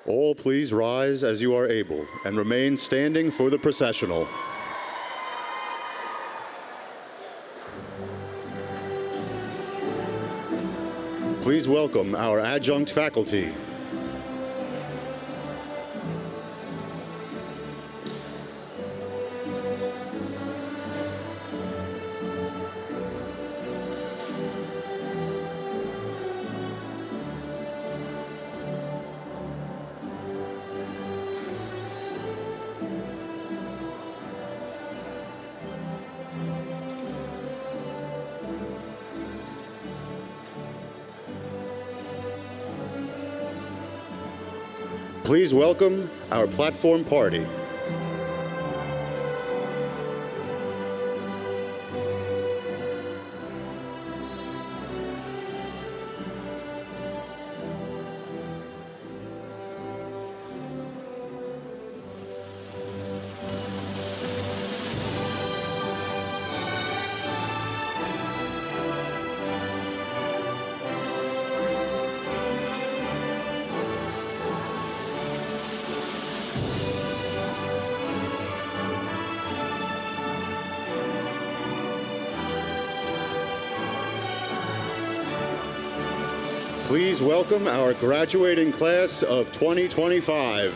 All please rise as you are able and remain standing for the processional. Please welcome our adjunct faculty. Please welcome our platform party. Please welcome our graduating class of 2025.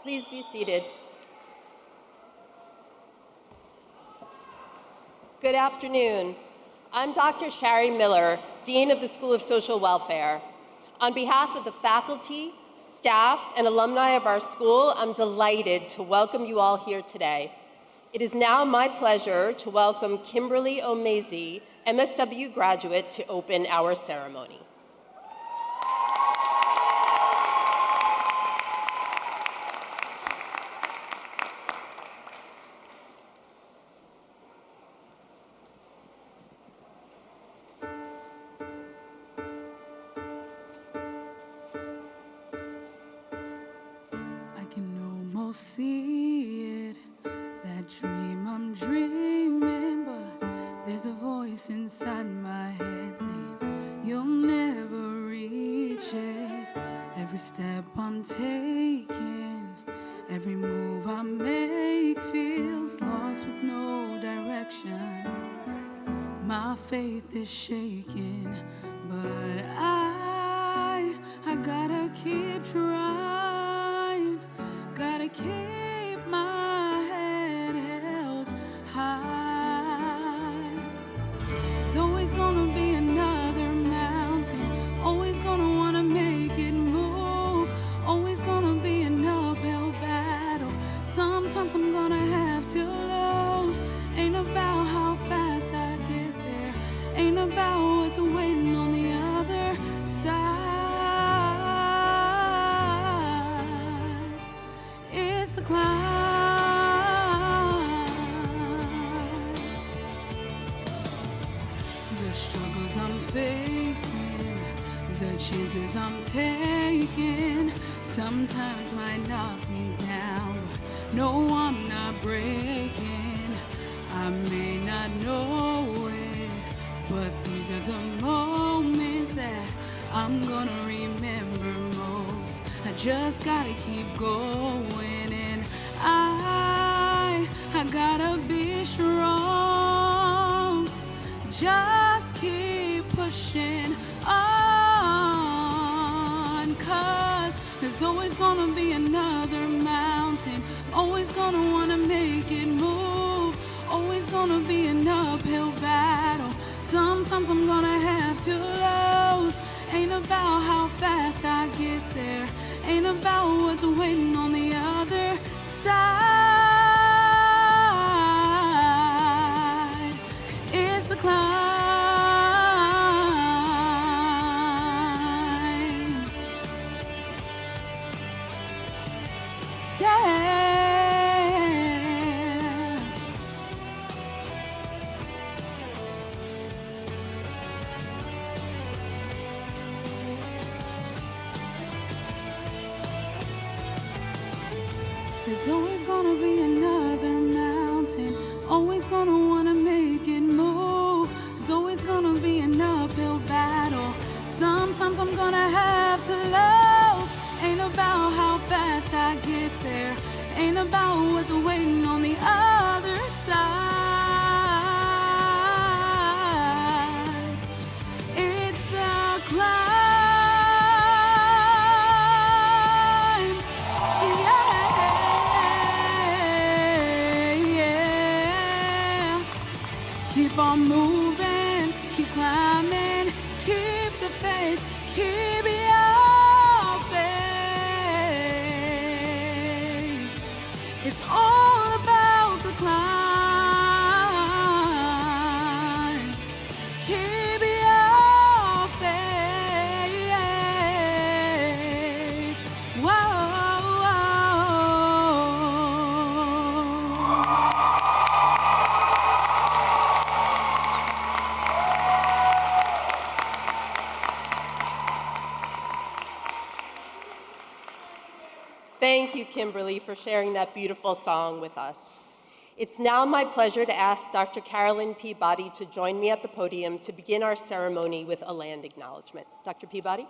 Please be seated. Good afternoon. I'm Dr. Shari Miller, Dean of the School of Social Welfare. On behalf of the faculty, staff, and alumni of our school, I'm delighted to welcome you all here today. It is now my pleasure to welcome Kimberly Omezi, MSW graduate, to open our ceremony. I can almost see it, that dream I'm dreaming, but there's a voice inside my head saying, you'll never reach it. Every step I'm taking, every move I make feels lost with no direction. My faith is shaking, but I gotta keep trying, gotta keep my head held high. There's always gonna be another mountain, always gonna wanna make it move, always gonna be an uphill battle. Sometimes I'm gonna have to lose. Ain't about how fast I get there, ain't about what's waiting on the other side. It's the climb. The struggles I'm facing, the chances I'm taking, sometimes might knock me down, but no, I'm not breaking. I may not know it, but these are the moments that I'm gonna remember most. I just gotta keep going, and I gotta be strong. Just keep pushing on, 'cause there's always gonna be another mountain, always gonna wanna make it move, always gonna be an uphill battle. Sometimes I'm gonna have to lose. Ain't about how fast I get there, ain't about what's waiting on the other side. It's the climb. Yeah. There's always gonna be another mountain, always gonna wanna make it move. There's always gonna be an uphill battle. Sometimes I'm gonna have to lose. Ain't about how fast I get there, ain't about what's waiting on the other side. It's the climb. Keep on moving, keep climbing, keep the faith, keep your faith. It's all about the climb. Keep your faith. Whoa. Thank you, Kimberly, for sharing that beautiful song with us. It's now my pleasure to ask Dr. Carolyn Peabody to join me at the podium to begin our ceremony with a land acknowledgement. Dr. Peabody?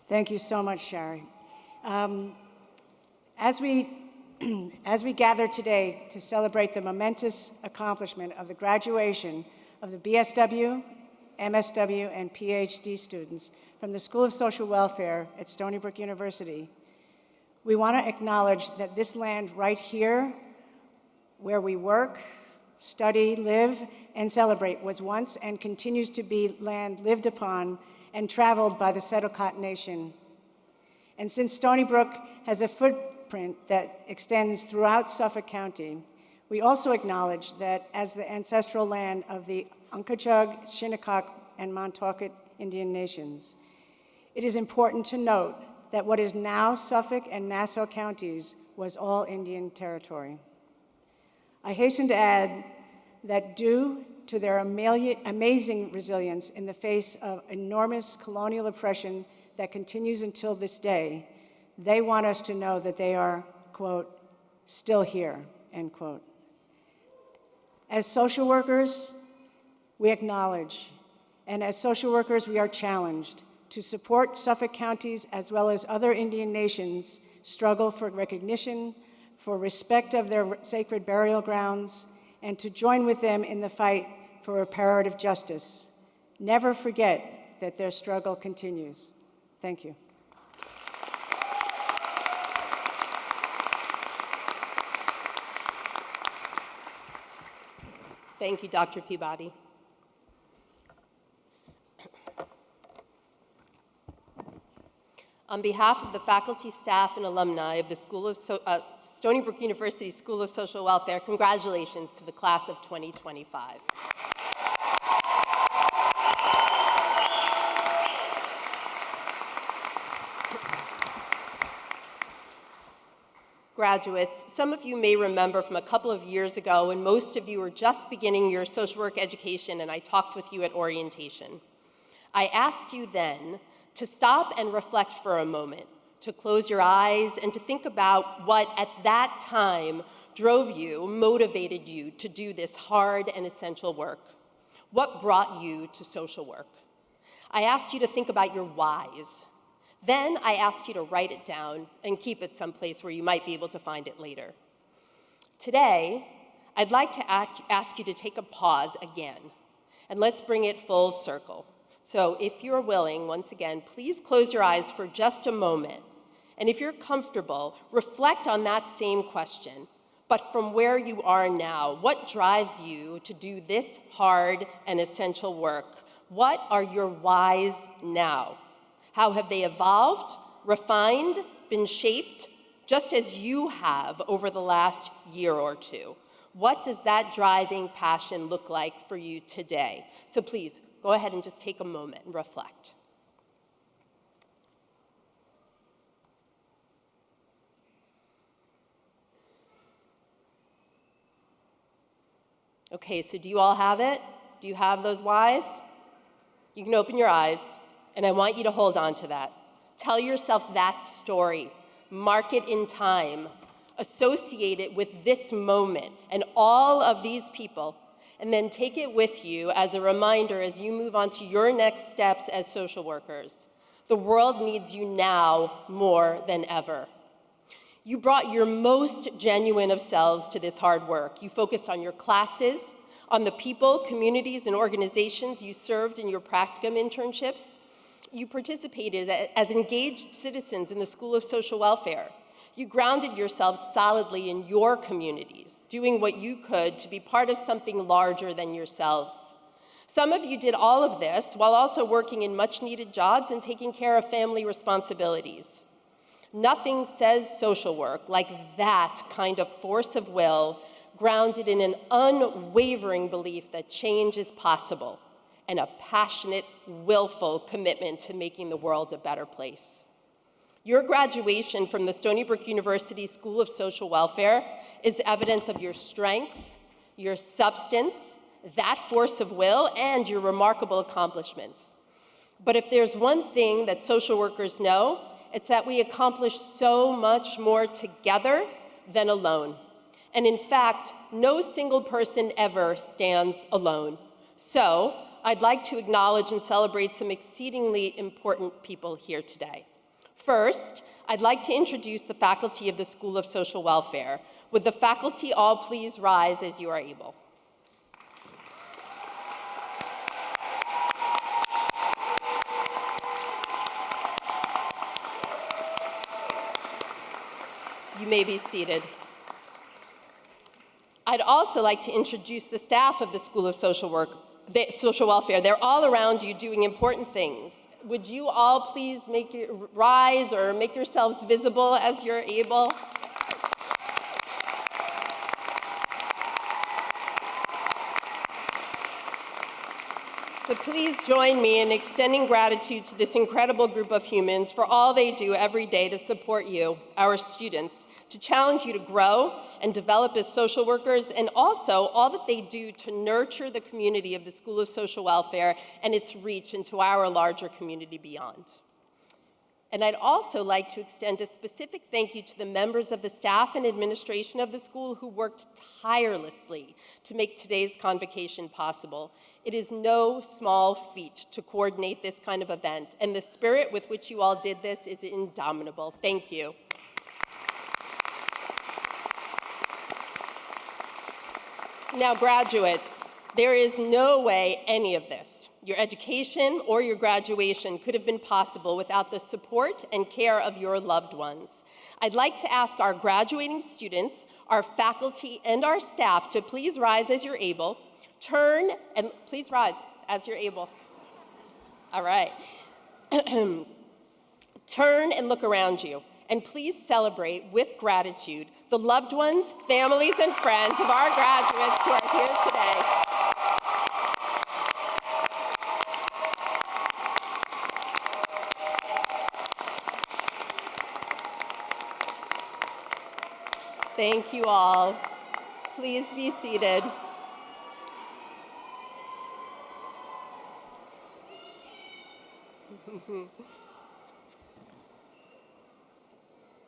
Thank you so much, Shari. As we gather today to celebrate the momentous accomplishment of the graduation of the BSW MSW, and PhD students from the School of Social Welfare at Stony Brook University, we want to acknowledge that this land right here, where we work, study, live, and celebrate, was once and continues to be land lived upon and traveled by the Settlecott Nation. And since Stony Brook has a footprint that extends throughout Suffolk County, we also acknowledge that as the ancestral land of the Unkachug, Shinnecock, and Montaukett Indian nations, it is important to note that what is now Suffolk and Nassau counties was all Indian territory. I hasten to add that due to their amazing resilience in the face of enormous colonial oppression that continues until this day, they want us to know that they are, quote, still here, end quote. As social workers, we acknowledge, and as social workers, we are challenged to support Suffolk counties as well as other Indian nations' struggle for recognition, for respect of their sacred burial grounds, and to join with them in the fight for reparative justice. Never forget that their struggle continues. Thank you. Thank you, Dr. Peabody. On behalf of the faculty, staff, and alumni of the Stony Brook University School of Social Welfare, congratulations to the class of 2025. Graduates, some of you may remember from a couple of years ago when most of you were just beginning your social work education and I talked with you at orientation. I asked you then to stop and reflect for a moment, to close your eyes and to think about what at that time drove you, motivated you to do this hard and essential work. What brought you to social work? I asked you to think about your whys. Then I asked you to write it down and keep it someplace where you might be able to find it later. Today, I'd like to ask you to take a pause again, and let's bring it full circle. So if you're willing, once again, please close your eyes for just a moment. And if you're comfortable, reflect on that same question, but from where you are now. What drives you to do this hard and essential work? What are your whys now? How have they evolved, refined, been shaped, just as you have over the last year or two? What does that driving passion look like for you today? So please, go ahead and just take a moment and reflect. Okay, so do you all have it? Do you have those whys? You can open your eyes. And I want you to hold on to that. Tell yourself that story. Mark it in time. Associate it with this moment and all of these people. And then take it with you as a reminder as you move on to your next steps as social workers. The world needs you now more than ever. You brought your most genuine of selves to this hard work. You focused on your classes, on the people, communities, and organizations you served in your practicum internships. You participated as engaged citizens in the School of Social Welfare. You grounded yourselves solidly in your communities, doing what you could to be part of something larger than yourselves. Some of you did all of this while also working in much-needed jobs and taking care of family responsibilities. Nothing says social work like that kind of force of will, grounded in an unwavering belief that change is possible, and a passionate, willful commitment to making the world a better place. Your graduation from the Stony Brook University School of Social Welfare is evidence of your strength, your substance, that force of will, and your remarkable accomplishments. But if there's one thing that social workers know, it's that we accomplish so much more together than alone. And in fact, no single person ever stands alone. So, I'd like to acknowledge and celebrate some exceedingly important people here today. First, I'd like to introduce the faculty of the School of Social Welfare. Would the faculty all please rise as you are able? You may be seated. I'd also like to introduce the staff of the School of Social Welfare. They're all around you doing important things. Would you all please rise or make yourselves visible as you're able? So please join me in extending gratitude to this incredible group of humans for all they do every day to support you, our students, to challenge you to grow and develop as social workers, and also all that they do to nurture the community of the School of Social Welfare and its reach into our larger community beyond. And I'd also like to extend a specific thank you to the members of the staff and administration of the school who worked tirelessly to make today's convocation possible. It is no small feat to coordinate this kind of event, and the spirit with which you all did this is indomitable. Thank you. Now, graduates, there is no way any of this, your education or your graduation, could have been possible without the support and care of your loved ones. I'd like to ask our graduating students, our faculty, and our staff to please rise as you're able. Please rise as you're able. All right. Turn and look around you, and please celebrate with gratitude the loved ones, families, and friends of our graduates who are here today. Thank you all. Please be seated.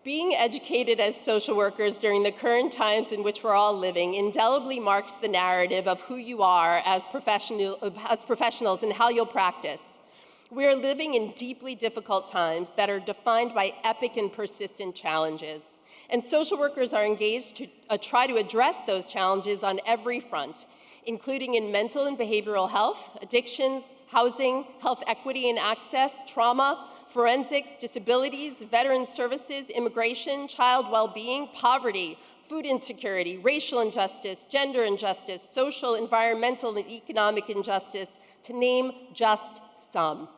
Being educated as social workers during the current times in which we're all living indelibly marks the narrative of who you are as professionals and how you'll practice. We are living in deeply difficult times that are defined by epic and persistent challenges. And social workers are engaged to try to address those challenges on every front, including in mental and behavioral health, addictions, housing, health equity and access, trauma, forensics, disabilities, veteran services, immigration, child well-being, poverty, food insecurity, racial injustice, gender injustice, social, environmental, and economic injustice, to name just some.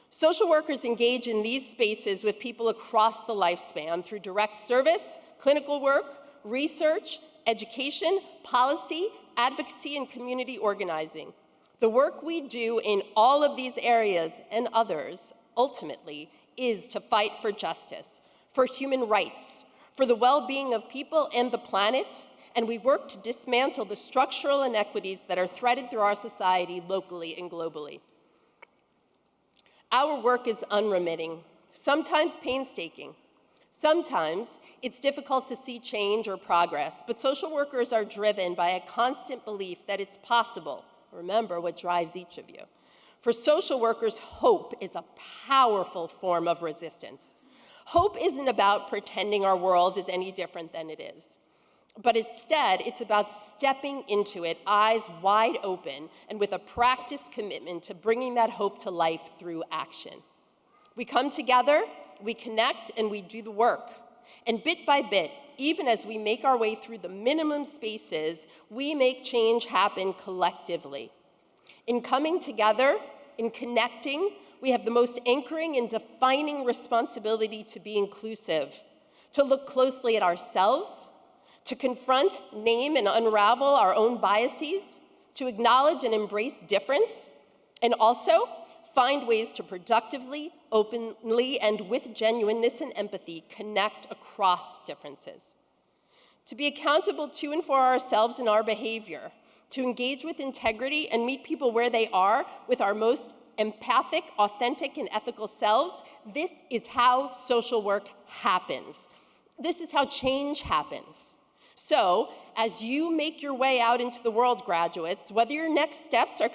Social workers engage in these spaces with people across the lifespan through direct service, clinical work, research, education, policy, advocacy, and community organizing. The work we do in all of these areas and others ultimately is to fight for justice, for human rights, for the well-being of people and the planet, and we work to dismantle the structural inequities that are threaded through our society locally and globally. Our work is unremitting, sometimes painstaking. Sometimes it's difficult to see change or progress, but social workers are driven by a constant belief that it's possible. Remember what drives each of you. For social workers, hope is a powerful form of resistance. Hope isn't about pretending our world is any different than it is, but instead it's about stepping into it, eyes wide open, and with a practiced commitment to bringing that hope to life through action. We come together, we connect, and we do the work. And bit by bit, even as we make our way through the minimum spaces, we make change happen collectively. In coming together, in connecting, we have the most anchoring and defining responsibility to be inclusive, to look closely at ourselves, to confront, name, and unravel our own biases, to acknowledge and embrace difference, and also find ways to productively, openly, and with genuineness and empathy connect across differences. To be accountable to and for ourselves and our behavior, to engage with integrity and meet people where they are with our most empathic, authentic, and ethical selves. This is how social work happens. This is how change happens. So, as you make your way out into the world, graduates, whether your next steps are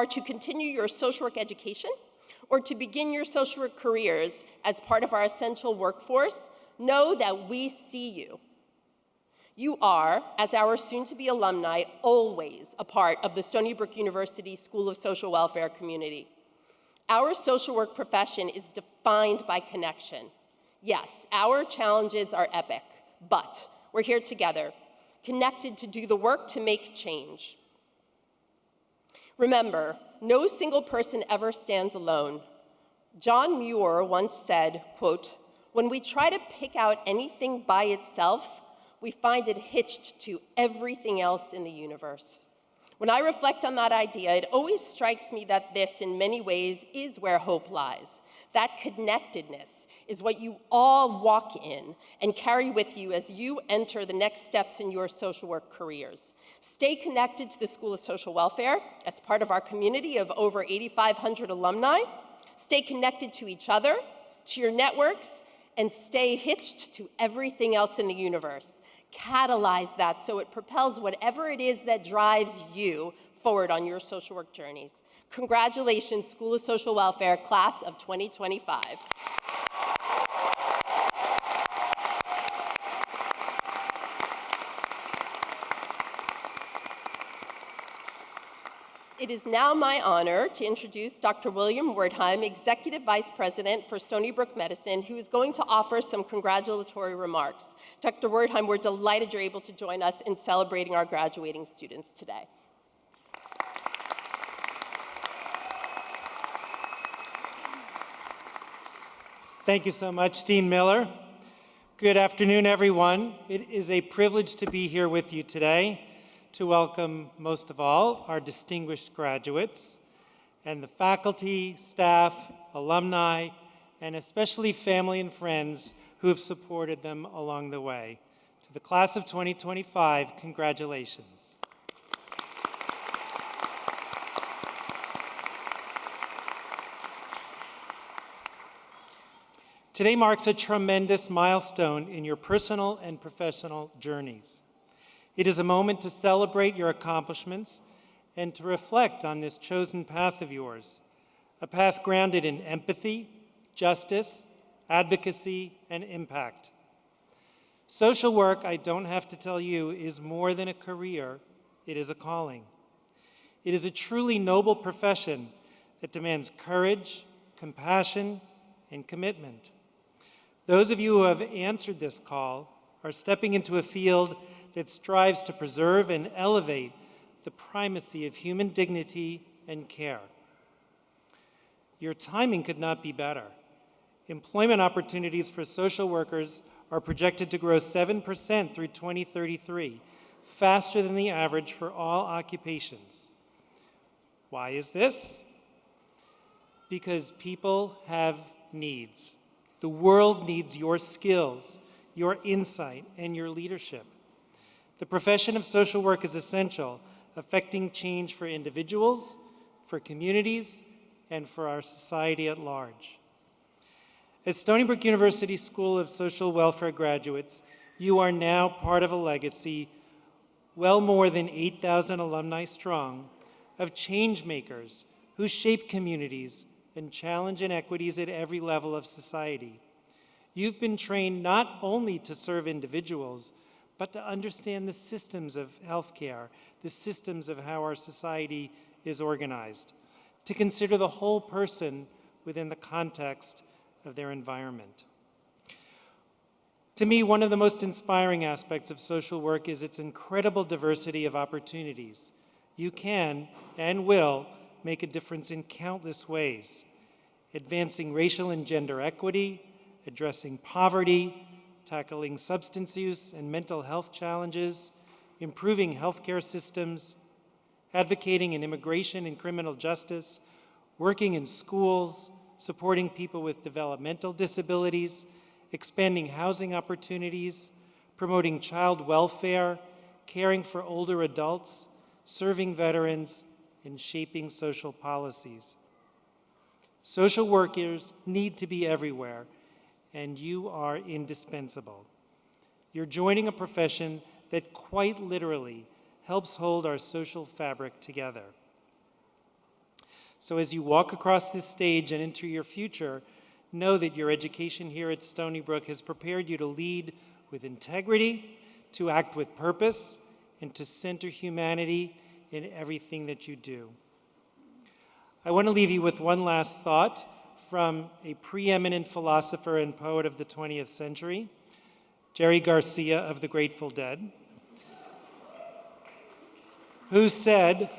to continue your social work education or to begin your social work careers as part of our essential workforce, know that we see you. You are, as our soon-to-be alumni, always a part of the Stony Brook University School of Social Welfare community. Our social work profession is defined by connection. Yes, our challenges are epic, But we're here together, connected to do the work to make change. Remember, no single person ever stands alone. John Muir once said, quote, "When we try to pick out anything by itself, we find it hitched to everything else in the universe." When I reflect on that idea, it always strikes me that this, in many ways, is where hope lies. That connectedness is what you all walk in and carry with you as you enter the next steps in your social work careers. Stay connected to the School of Social Welfare as part of our community of over 8,500 alumni. Stay connected to each other, to your networks, and stay hitched to everything else in the universe. Catalyze that so it propels whatever it is that drives you forward on your social work journeys. Congratulations, School of Social Welfare, class of 2025. It is now my honor to introduce Dr. William Wertheim, Executive Vice President for Stony Brook Medicine, who is going to offer some congratulatory remarks. Dr. Wertheim, we're delighted you're able to join us in celebrating our graduating students today. Thank you so much, Dean Miller. Good afternoon, everyone. It is a privilege to be here with you today to welcome, most of all, our distinguished graduates and the faculty, staff, alumni, and especially family and friends who have supported them along the way. To the class of 2025, congratulations. Today marks a tremendous milestone in your personal and professional journeys. It is a moment to celebrate your accomplishments and to reflect on this chosen path of yours, a path grounded in empathy, justice, advocacy, and impact. Social work, I don't have to tell you, is more than a career, it is a calling. It is a truly noble profession that demands courage, compassion, and commitment. Those of you who have answered this call are stepping into a field that strives to preserve and elevate the primacy of human dignity and care. Your timing could not be better. Employment opportunities for social workers are projected to grow 7% through 2033, faster than the average for all occupations. Why is this? Because people have needs. The world needs your skills, your insight, and your leadership. The profession of social work is essential, affecting change for individuals, for communities, and for our society at large. As Stony Brook University School of Social Welfare graduates, you are now part of a legacy well more than 8,000 alumni strong of change makers who shape communities and challenge inequities at every level of society. You've been trained not only to serve individuals, but to understand the systems of healthcare, the systems of how our society is organized, to consider the whole person within the context of their environment. To me, one of the most inspiring aspects of social work is its incredible diversity of opportunities. You can and will make a difference in countless ways, advancing racial and gender equity, addressing poverty, tackling substance use and mental health challenges, improving healthcare systems, advocating in immigration and criminal justice, working in schools, supporting people with developmental disabilities, expanding housing opportunities, promoting child welfare, caring for older adults, serving veterans, and shaping social policies. Social workers need to be everywhere, and you are indispensable. You're joining a profession that quite literally helps hold our social fabric together. So as you walk across this stage and into your future, know that your education here at Stony Brook has prepared you to lead with integrity, to act with purpose, and to center humanity in everything that you do. I want to leave you with one last thought from a preeminent philosopher and poet of the 20th century. Jerry Garcia of the Grateful Dead, who said,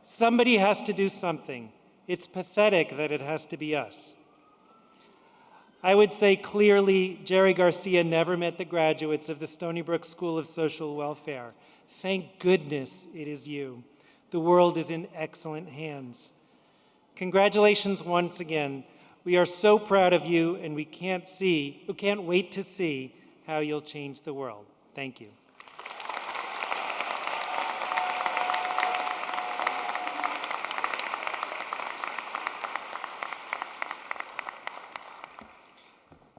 "Somebody has to do something. It's pathetic that it has to be us." I would say clearly, Jerry Garcia never met the graduates of the Stony Brook School of Social Welfare. Thank goodness it is you. The world is in excellent hands. Congratulations once again. We are so proud of you, and we can't wait to see how you'll change the world. Thank you.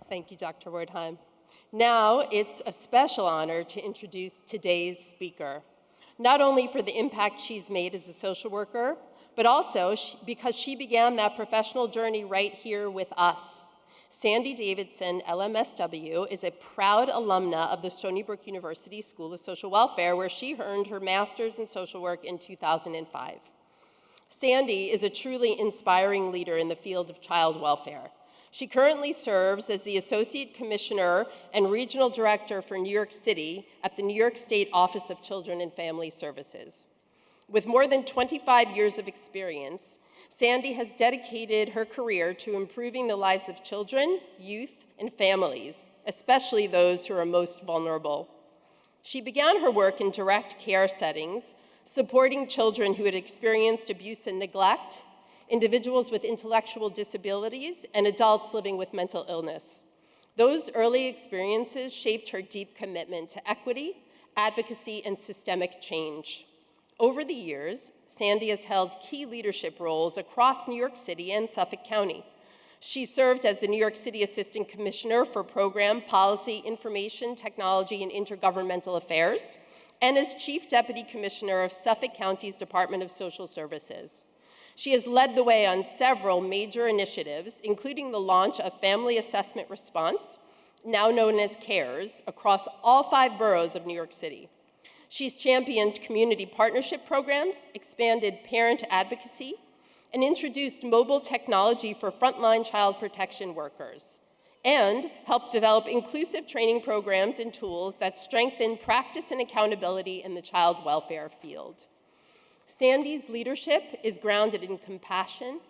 Thank you, Dr. Wordheim. Now it's a special honor to introduce today's speaker, not only for the impact she's made as a social worker, but also because she began that professional journey right here with us. Sandy Davidson, LMSW, is a proud alumna of the Stony Brook University School of Social Welfare, where she earned her master's in social work in 2005. Sandy is a truly inspiring leader in the field of child welfare. She currently serves as the Associate Commissioner and Regional Director for New York City at the New York State Office of Children and Family Services. With more than 25 years of experience, Sandy has dedicated her career to improving the lives of children, youth, and families, especially those who are most vulnerable. She began her work in direct care settings, supporting children who had experienced abuse and neglect, individuals with intellectual disabilities, and adults living with mental illness. Those early experiences shaped her deep commitment to equity, advocacy, and systemic change. Over the years, Sandy has held key leadership roles across New York City and Suffolk County. She served as the New York City Assistant Commissioner for Program, Policy, Information, Technology, and Intergovernmental Affairs, and as Chief Deputy Commissioner of Suffolk County's Department of Social Services. She has led the way on several major initiatives, including the launch of Family Assessment Response, now known as CARES, across all 5 boroughs of New York City. She's championed community partnership programs, expanded parent advocacy, and introduced mobile technology for frontline child protection workers, and helped develop inclusive training programs and tools that strengthen practice and accountability in the child welfare field. Sandy's leadership is grounded in compassion,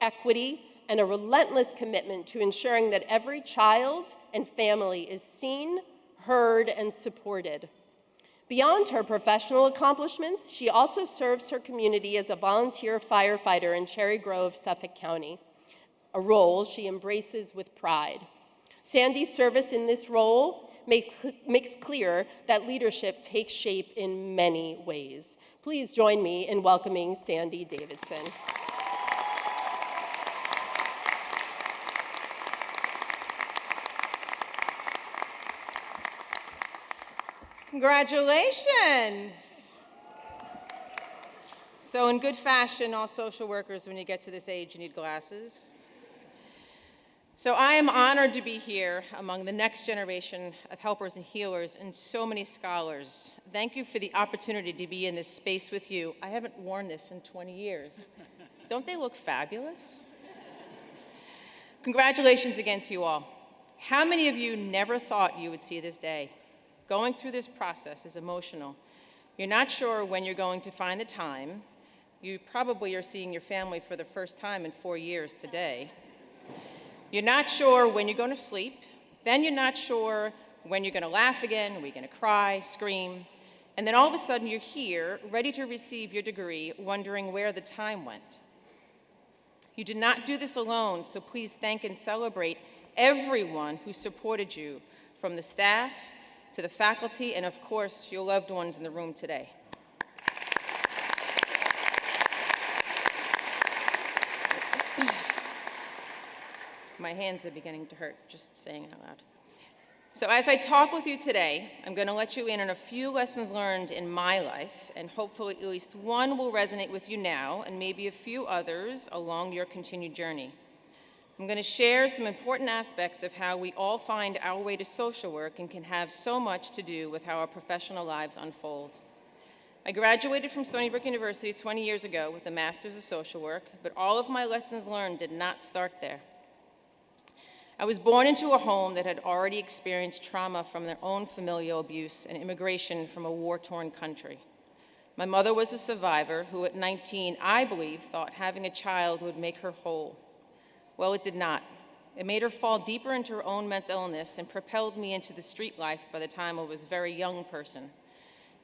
equity, and a relentless commitment to ensuring that every child and family is seen, heard, and supported. Beyond her professional accomplishments, she also serves her community as a volunteer firefighter in Cherry Grove, Suffolk County, a role she embraces with pride. Sandy's service in this role makes clear that leadership takes shape in many ways. Please join me in welcoming Sandy Davidson. Congratulations. So in good fashion, all social workers, when you get to this age, you need glasses. So I am honored to be here among the next generation of helpers and healers and so many scholars. Thank you for the opportunity to be in this space with you. I haven't worn this in 20 years. Don't they look fabulous? Congratulations again to you all. How many of you never thought you would see this day? Going through this process is emotional. You're not sure when you're going to find the time. You probably are seeing your family for the first time in 4 years today. You're not sure when you're going to sleep. Then you're not sure when you're going to laugh again, are we going to cry, scream. And then all of a sudden you're here, ready to receive your degree, wondering where the time went. You did not do this alone, so please thank and celebrate everyone who supported you, from the staff to the faculty, and of course, your loved ones in the room today. My hands are beginning to hurt just saying it out loud. So as I talk with you today, I'm going to let you in on a few lessons learned in my life, and hopefully at least one will resonate with you now, and maybe a few others along your continued journey. I'm going to share some important aspects of how we all find our way to social work and can have so much to do with how our professional lives unfold. I graduated from Stony Brook University 20 years ago with a master's of social work, but all of my lessons learned did not start there. I was born into a home that had already experienced trauma from their own familial abuse and immigration from a war-torn country. My mother was a survivor who at 19, I believe, thought having a child would make her whole. Well, it did not. It made her fall deeper into her own mental illness and propelled me into the street life by the time I was a very young person,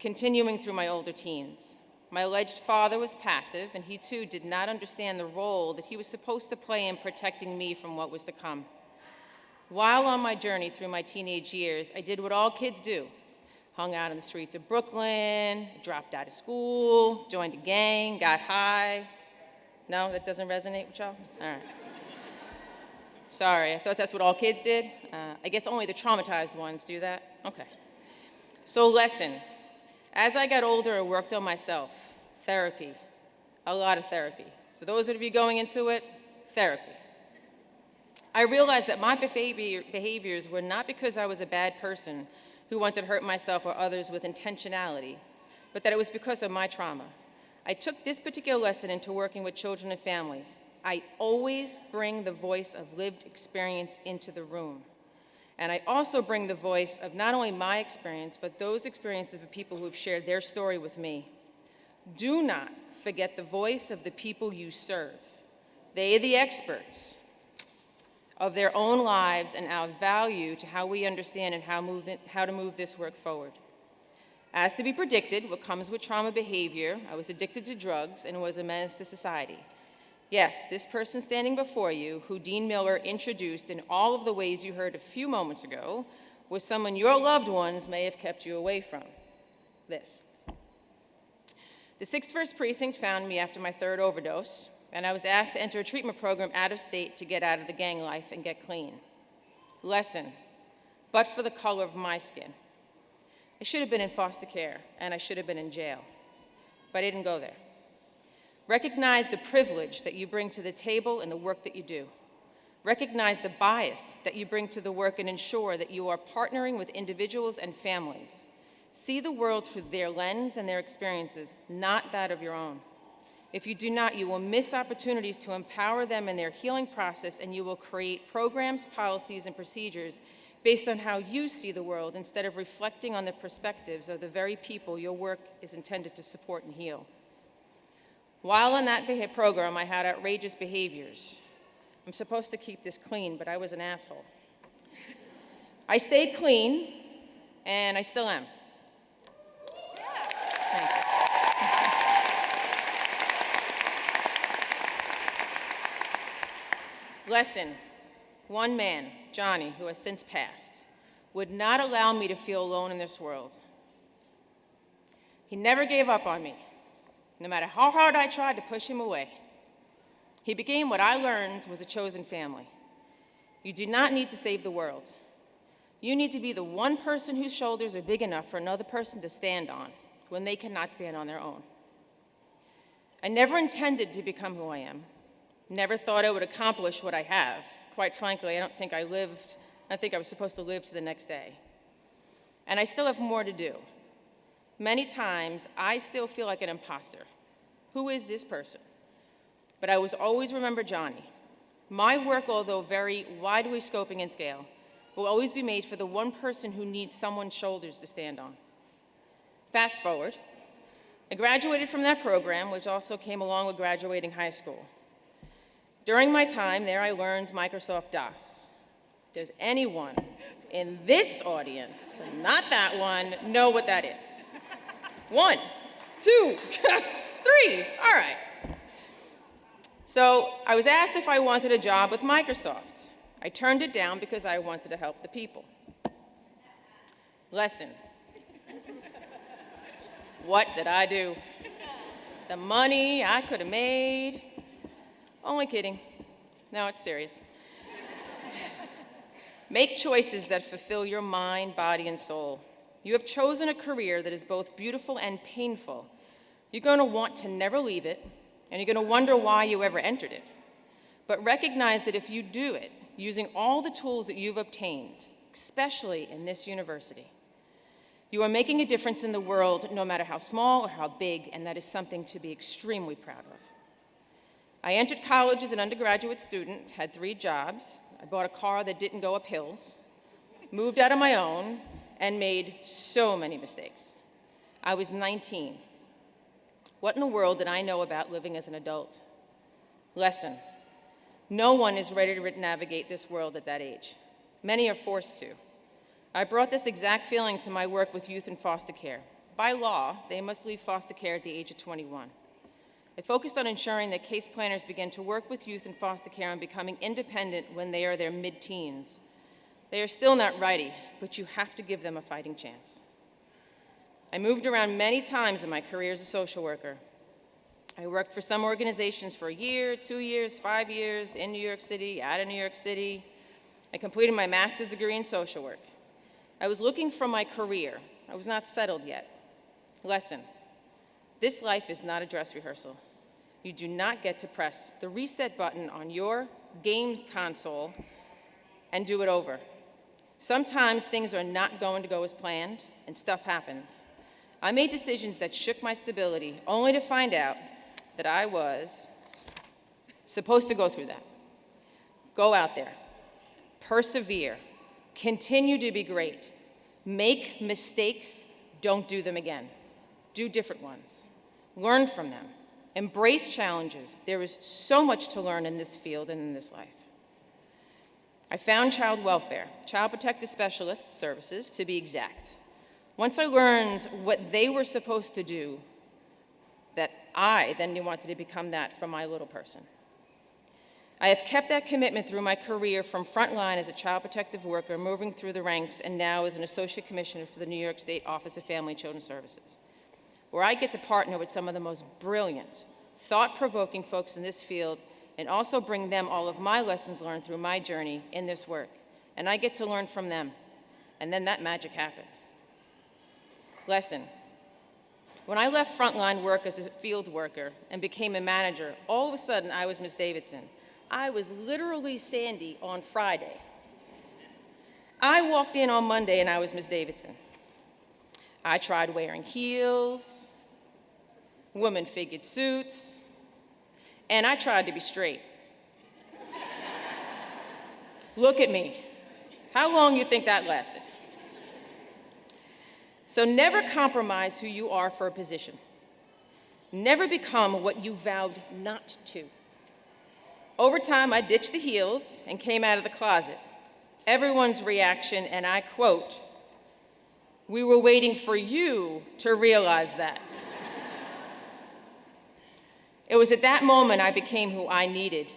continuing through my older teens. My alleged father was passive, and he too did not understand the role that he was supposed to play in protecting me from what was to come. While on my journey through my teenage years, I did what all kids do. Hung out in the streets of Brooklyn, dropped out of school, joined a gang, got high. No, that doesn't resonate with y'all? All right. Sorry, I thought that's what all kids did. I guess only the traumatized ones do that. Okay. So lesson. As I got older and worked on myself, therapy, a lot of therapy. For those of you going into it, therapy. I realized that my behaviors were not because I was a bad person who wanted to hurt myself or others with intentionality, but that it was because of my trauma. I took this particular lesson into working with children and families. I always bring the voice of lived experience into the room. And I also bring the voice of not only my experience, but those experiences of people who have shared their story with me. Do not forget the voice of the people you serve. They are the experts of their own lives and our value to how we understand and how to move this work forward. As to be predicted, what comes with trauma behavior, I was addicted to drugs and was a menace to society. Yes, this person standing before you, who Dean Miller introduced in all of the ways you heard a few moments ago, was someone your loved ones may have kept you away from. This. The 61st Precinct found me after my third overdose, and I was asked to enter a treatment program out of state to get out of the gang life and get clean. Lesson, but for the color of my skin. I should have been in foster care, and I should have been in jail, but I didn't go there. Recognize the privilege that you bring to the table and the work that you do. Recognize the bias that you bring to the work and ensure that you are partnering with individuals and families. See the world through their lens and their experiences, not that of your own. If you do not, you will miss opportunities to empower them in their healing process, and you will create programs, policies, and procedures based on how you see the world instead of reflecting on the perspectives of the very people your work is intended to support and heal. While in that program, I had outrageous behaviors. I'm supposed to keep this clean, but I was an asshole. I stayed clean, and I still am. Thank you. Lesson, one man, Johnny, who has since passed, would not allow me to feel alone in this world. He never gave up on me, no matter how hard I tried to push him away. He became what I learned was a chosen family. You do not need to save the world. You need to be the one person whose shoulders are big enough for another person to stand on when they cannot stand on their own. I never intended to become who I am. Never thought I would accomplish what I have. Quite frankly, I think I was supposed to live to the next day. And I still have more to do. Many times, I still feel like an imposter. Who is this person? But I was always remember Johnny. My work, although very widely scoping in scale, will always be made for the one person who needs someone's shoulders to stand on. Fast forward, I graduated from that program, which also came along with graduating high school. During my time there, I learned Microsoft DOS. Does anyone in this audience, not that one, know what that is? 1, 2, 3, all right. So I was asked if I wanted a job with Microsoft. I turned it down because I wanted to help the people. Lesson. What did I do? The money I could have made. Only kidding. No, it's serious. Make choices that fulfill your mind, body, and soul. You have chosen a career that is both beautiful and painful. You're going to want to never leave it, and you're going to wonder why you ever entered it. But recognize that if you do it, using all the tools that you've obtained, especially in this university, you are making a difference in the world, no matter how small or how big, and that is something to be extremely proud of. I entered college as an undergraduate student, had 3 jobs. I bought a car that didn't go up hills, moved out on my own, and made so many mistakes. I was 19. What in the world did I know about living as an adult? Lesson: no one is ready to navigate this world at that age. Many are forced to. I brought this exact feeling to my work with youth in foster care. By law, they must leave foster care at the age of 21. I focused on ensuring that case planners begin to work with youth in foster care on becoming independent when they are their mid-teens. They are still not ready, but you have to give them a fighting chance. I moved around many times in my career as a social worker. I worked for some organizations for a year, 2 years, 5 years, in New York City, out of New York City. I completed my master's degree in social work. I was looking for my career. I was not settled yet. Lesson: this life is not a dress rehearsal. You do not get to press the reset button on your game console and do it over. Sometimes things are not going to go as planned, and stuff happens. I made decisions that shook my stability, only to find out that I was supposed to go through that. Go out there, persevere, continue to be great, make mistakes, don't do them again. Do different ones, learn from them, embrace challenges. There is so much to learn in this field and in this life. I found child welfare, Child Protective Specialist Services to be exact. Once I learned what they were supposed to do, that I then wanted to become that for my little person. I have kept that commitment through my career from frontline as a child protective worker, moving through the ranks, and now as an associate commissioner for the New York State Office of Family and Children's Services, where I get to partner with some of the most brilliant, thought-provoking folks in this field and also bring them all of my lessons learned through my journey in this work. And I get to learn from them, and then that magic happens. Lesson: when I left frontline work as a field worker and became a manager, all of a sudden I was Miss Davidson. I was literally Sandy on Friday. I walked in on Monday and I was Miss Davidson. I tried wearing heels, woman-figured suits, and I tried to be straight. Look at me. How long you think that lasted? So never compromise who you are for a position. Never become what you vowed not to. Over time, I ditched the heels and came out of the closet. Everyone's reaction, and I quote, "We were waiting for you to realize that." It was at that moment I became who I needed.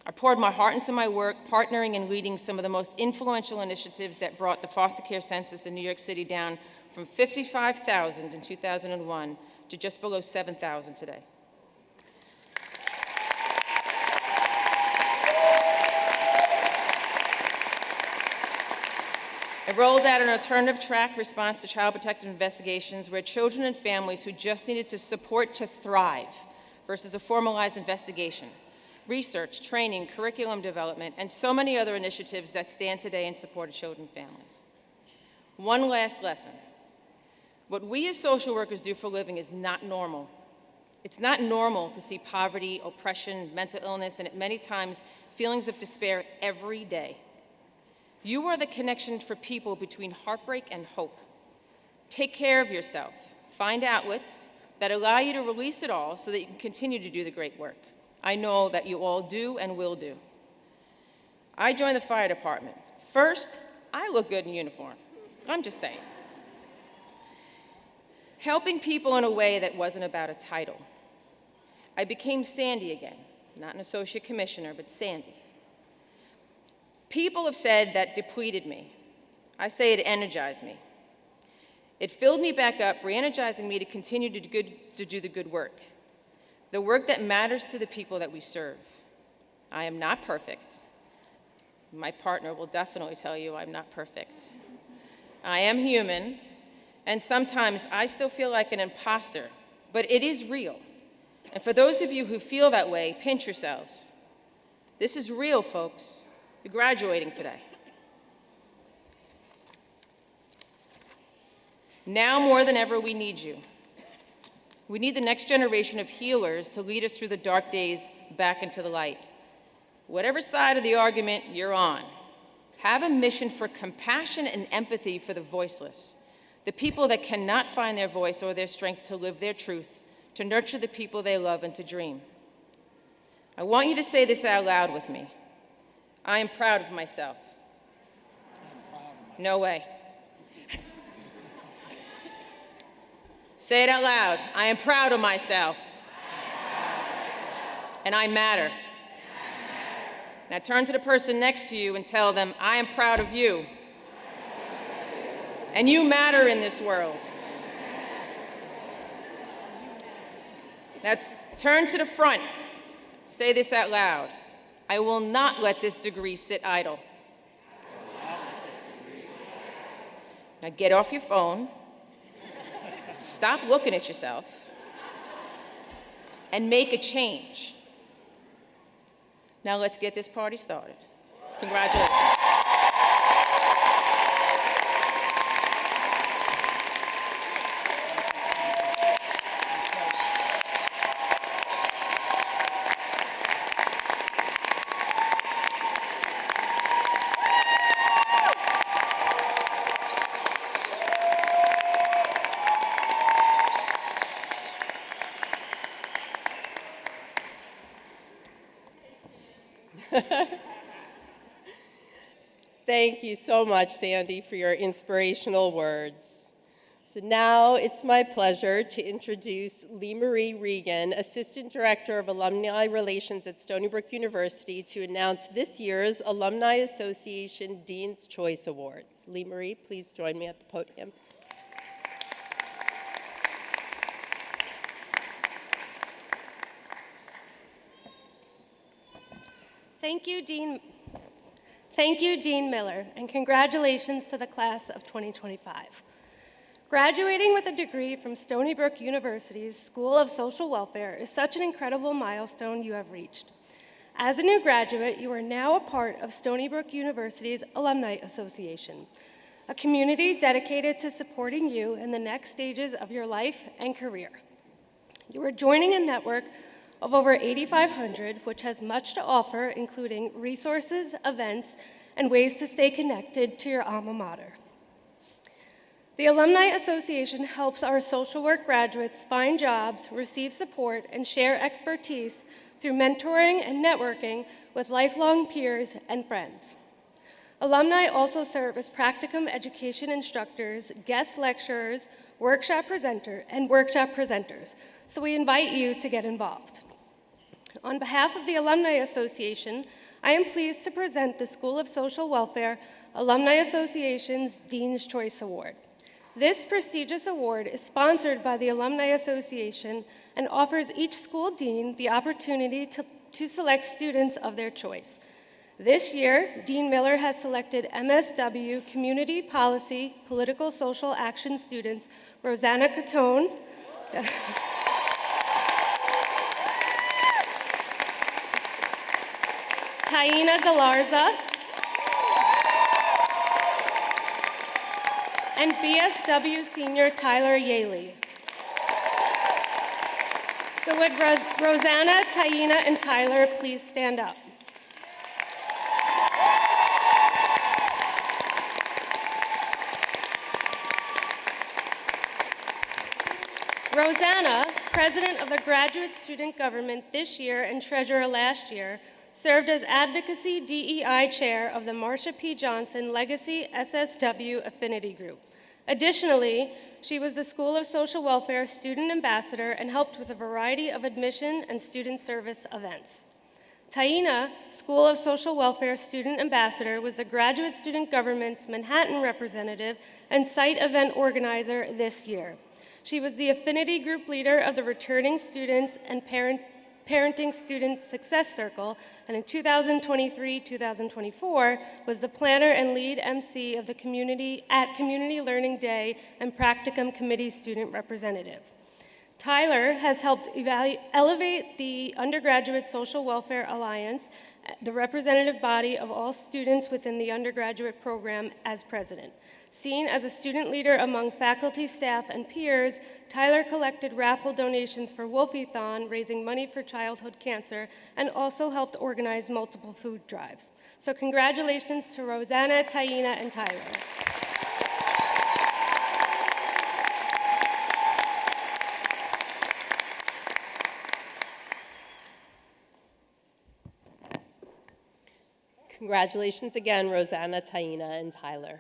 I poured my heart into my work, partnering and leading some of the most influential initiatives that brought the foster care census in New York City down from 55,000 in 2001 to just below 7,000 today. I rolled out an alternative track response to child protective investigations where children and families who just needed to support to thrive versus a formalized investigation, research, training, curriculum development, and so many other initiatives that stand today in support of children and families. One last lesson. What we as social workers do for a living is not normal. It's not normal to see poverty, oppression, mental illness, and at many times feelings of despair every day. You are the connection for people between heartbreak and hope. Take care of yourself. Find outlets that allow you to release it all so that you can continue to do the great work I know that you all do and will do. I joined the fire department. First, I look good in uniform. I'm just saying. Helping people in a way that wasn't about a title. I became Sandy again, not an associate commissioner, but Sandy. People have said that depleted me. I say it energized me. It filled me back up, re-energizing me to continue to do the good work. The work that matters to the people that we serve. I am not perfect. My partner will definitely tell you I'm not perfect. I am human, and sometimes I still feel like an imposter, but it is real. And for those of you who feel that way, pinch yourselves. This is real, folks. You're graduating today. Now more than ever, we need you. We need the next generation of healers to lead us through the dark days back into the light. Whatever side of the argument you're on, have a mission for compassion and empathy for the voiceless, the people that cannot find their voice or their strength to live their truth, to nurture the people they love and to dream. I want you to say this out loud with me. I am proud of myself. No way. Say it out loud. I am proud of myself. And I matter. Now turn to the person next to you and tell them, I am proud of you. And you matter in this world. Now turn to the front. Say this out loud. I will not let this degree sit idle. Now get off your phone. Stop looking at yourself. And make a change. Now let's get this party started. Congratulations. Thank you so much, Sandy, for your inspirational words. So now it's my pleasure to introduce Lee Marie Regan, Assistant Director of Alumni Relations at Stony Brook University, to announce this year's Alumni Association Dean's Choice Awards. Lee Marie, please join me at the podium. Thank you, Dean Miller, and congratulations to the class of 2025. Graduating with a degree from Stony Brook University's School of Social Welfare is such an incredible milestone you have reached. As a new graduate, you are now a part of Stony Brook University's Alumni Association, a community dedicated to supporting you in the next stages of your life and career. You are joining a network of over 8,500, which has much to offer, including resources, events, and ways to stay connected to your alma mater. The Alumni Association helps our social work graduates find jobs, receive support, and share expertise through mentoring and networking with lifelong peers and friends. Alumni also serve as practicum education instructors, guest lecturers, workshop presenters, so we invite you to get involved. On behalf of the Alumni Association, I am pleased to present the School of Social Welfare Alumni Association's Dean's Choice Award. This prestigious award is sponsored by the Alumni Association and offers each school dean the opportunity to select students of their choice. This year, Dean Miller has selected MSW Community Policy Political Social Action students Rosanna Catone, Taina Galarza, and BSW Senior Tyler Yaley. So would Rosanna, Taina, and Tyler please stand up? Rosanna, president of the Graduate Student Government this year and treasurer last year, served as Advocacy DEI Chair of the Marsha P. Johnson Legacy SSW Affinity Group. Additionally, she was the School of Social Welfare Student Ambassador and helped with a variety of admission and student service events. Taina, School of Social Welfare Student Ambassador, was the Graduate Student Government's Manhattan representative and site event organizer this year. She was the Affinity Group leader of the Returning Students and Parenting Student Success Circle, and in 2023-2024 was the planner and lead MC of the Community Learning Day and Practicum Committee student representative. Tyler has helped elevate the Undergraduate Social Welfare Alliance, the representative body of all students within the undergraduate program, as president. Seen as a student leader among faculty, staff, and peers, Tyler collected raffle donations for Wolfie-thon, raising money for childhood cancer, and also helped organize multiple food drives. So congratulations to Rosanna, Taina, and Tyler. Congratulations again, Rosanna, Taina, and Tyler.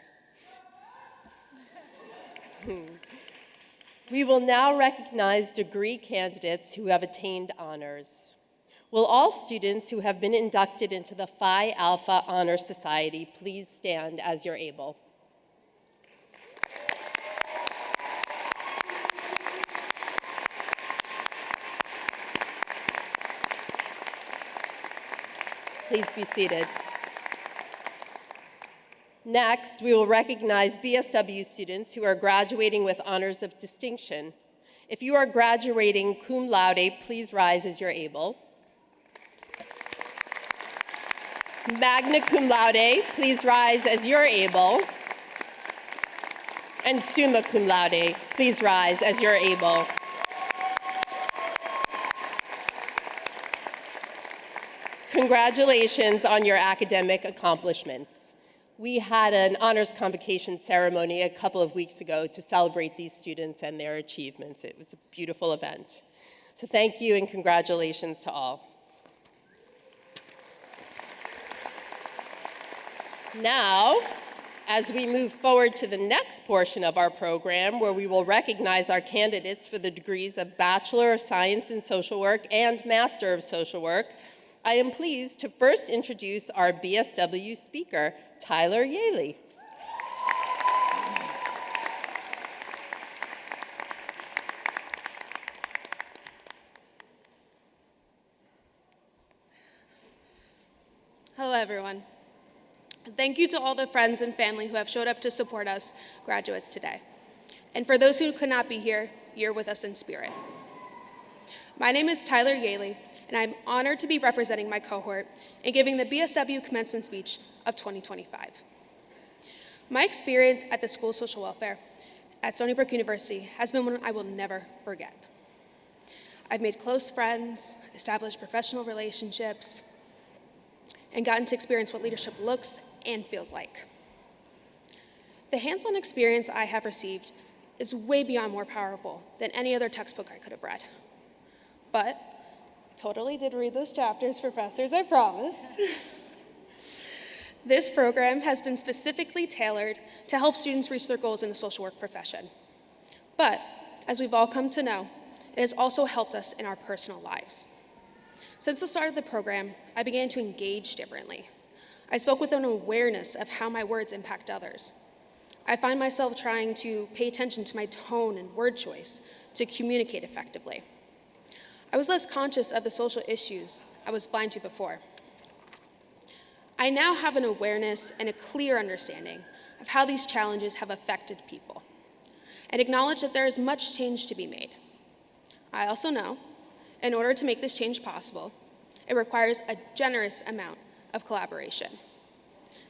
We will now recognize degree candidates who have attained honors. Will all students who have been inducted into the Phi Alpha Honor Society please stand as you're able? Please be seated. Next, we will recognize BSW students who are graduating with honors of distinction. If you are graduating cum laude, please rise as you're able. Magna cum laude, please rise as you're able. And summa cum laude, please rise as you're able. Congratulations on your academic accomplishments. We had an honors convocation ceremony a couple of weeks ago to celebrate these students and their achievements. It was a beautiful event. So thank you and congratulations to all. Now, as we move forward to the next portion of our program, where we will recognize our candidates for the degrees of Bachelor of Science in Social Work and Master of Social Work, I am pleased to first introduce our BSW speaker, Tyler Yaley. Hello, everyone. Thank you to all the friends and family who have showed up to support us graduates today. And for those who could not be here, you're with us in spirit. My name is Tyler Yaley, and I'm honored to be representing my cohort and giving the BSW commencement speech of 2025. My experience at the School of Social Welfare at Stony Brook University has been one I will never forget. I've made close friends, established professional relationships, and gotten to experience what leadership looks and feels like. The hands-on experience I have received is way beyond more powerful than any other textbook I could have read. But I totally did read those chapters, professors, I promise. This program has been specifically tailored to help students reach their goals in the social work profession. But as we've all come to know, it has also helped us in our personal lives. Since the start of the program, I began to engage differently. I spoke with an awareness of how my words impact others. I find myself trying to pay attention to my tone and word choice to communicate effectively. I was less conscious of the social issues I was blind to before. I now have an awareness and a clear understanding of how these challenges have affected people, and acknowledge that there is much change to be made. I also know, in order to make this change possible, it requires a generous amount of collaboration.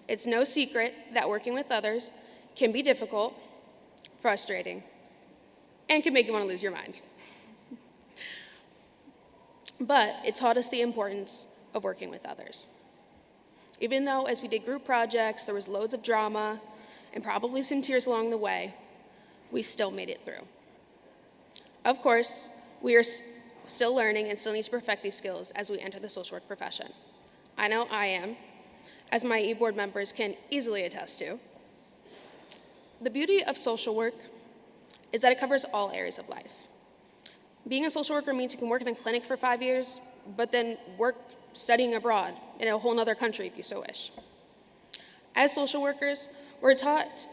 It's no secret that working with others can be difficult, frustrating, and can make you want to lose your mind. But it taught us the importance of working with others. Even though as we did group projects, there was loads of drama and probably some tears along the way, we still made it through. Of course, we are still learning and still need to perfect these skills as we enter the social work profession. I know I am, as my e-board members can easily attest to. The beauty of social work is that it covers all areas of life. Being a social worker means you can work in a clinic for 5 years, but then work studying abroad in a whole other country if you so wish. As social workers, we're taught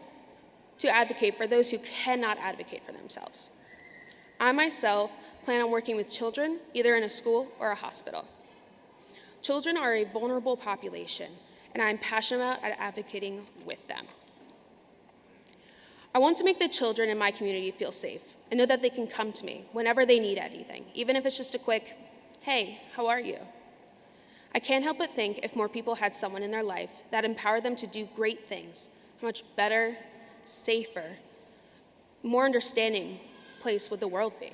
to advocate for those who cannot advocate for themselves. I myself plan on working with children, either in a school or a hospital. Children are a vulnerable population, and I'm passionate about advocating with them. I want to make the children in my community feel safe and know that they can come to me whenever they need anything, even if it's just a quick, "Hey, how are you?" I can't help but think if more people had someone in their life that empowered them to do great things, how much better, safer, more understanding place would the world be.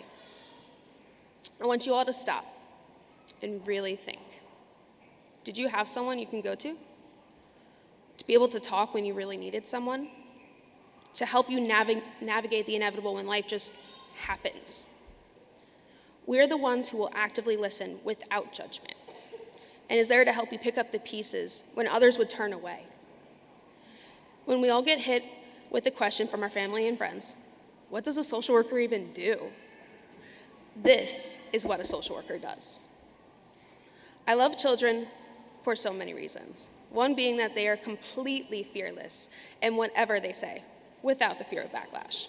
I want you all to stop and really think. Did you have someone you can go to? To be able to talk when you really needed someone? To help you navigate the inevitable when life just happens? We're the ones who will actively listen without judgment and is there to help you pick up the pieces when others would turn away. When we all get hit with the question from our family and friends, what does a social worker even do? This is what a social worker does. I love children for so many reasons. One being that they are completely fearless in whatever they say, without the fear of backlash.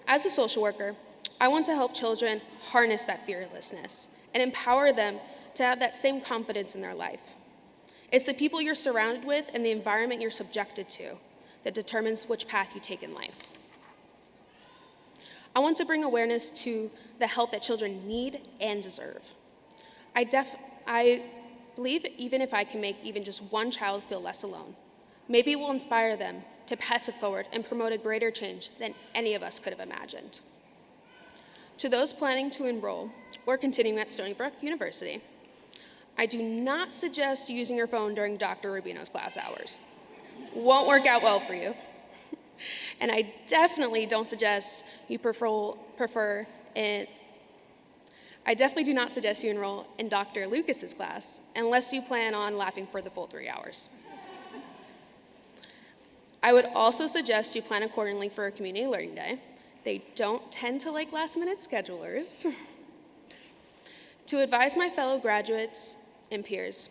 As a social worker, I want to help children harness that fearlessness and empower them to have that same confidence in their life. It's the people you're surrounded with and the environment you're subjected to that determines which path you take in life. I want to bring awareness to the help that children need and deserve. I believe even if I can make even just one child feel less alone, maybe it will inspire them to pass it forward and promote a greater change than any of us could have imagined. To those planning to enroll or continuing at Stony Brook University, I do not suggest using your phone during Dr. Rubino's class hours. Won't work out well for you. And I definitely don't suggest you I definitely do not suggest you enroll in Dr. Lucas's class unless you plan on laughing for the full 3 hours. I would also suggest you plan accordingly for a community learning day. They don't tend to like last-minute schedulers. To advise my fellow graduates and peers,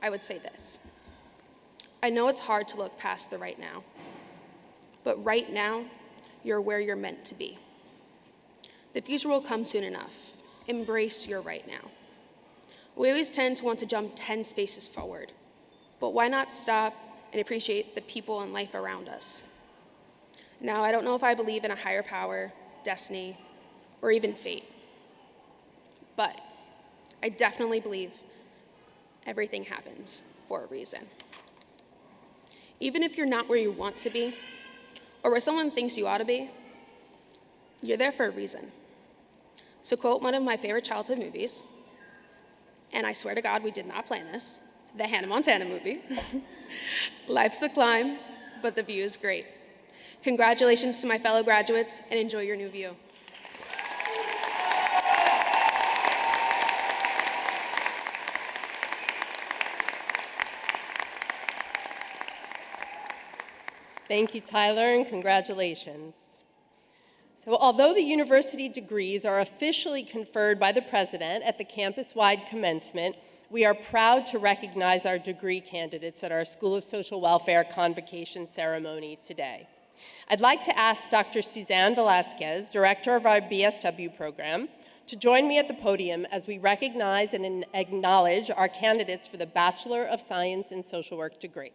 I would say this. I know it's hard to look past the right now, but right now, you're where you're meant to be. The future will come soon enough. Embrace your right now. We always tend to want to jump 10 spaces forward, but why not stop and appreciate the people and life around us? Now, I don't know if I believe in a higher power, destiny, or even fate, but I definitely believe everything happens for a reason. Even if you're not where you want to be, or where someone thinks you ought to be, you're there for a reason. To quote one of my favorite childhood movies, and I swear to God we did not plan this, the Hannah Montana movie, life's a climb, but the view is great. Congratulations to my fellow graduates, and enjoy your new view. Thank you, Tyler, and congratulations. So although the university degrees are officially conferred by the president at the campus-wide commencement, we are proud to recognize our degree candidates at our School of Social Welfare Convocation ceremony today. I'd like to ask Dr. Suzanne Velasquez, director of our BSW program, to join me at the podium as we recognize and acknowledge our candidates for the Bachelor of Science in Social Work degree.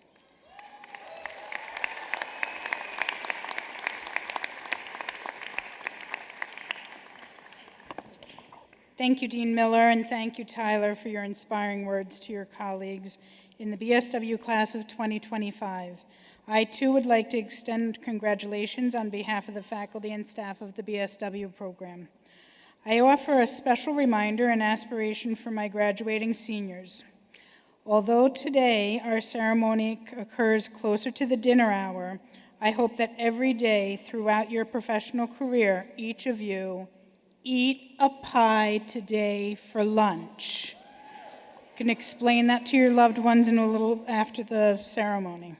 Thank you, Dean Miller, and thank you, Tyler, for your inspiring words to your colleagues in the BSW class of 2025. I, too, would like to extend congratulations on behalf of the faculty and staff of the BSW program. I offer a special reminder and aspiration for my graduating seniors. Although today our ceremony occurs closer to the dinner hour, I hope that every day throughout your professional career, each of you eat a pie today for lunch. You can explain that to your loved ones in a little after the ceremony.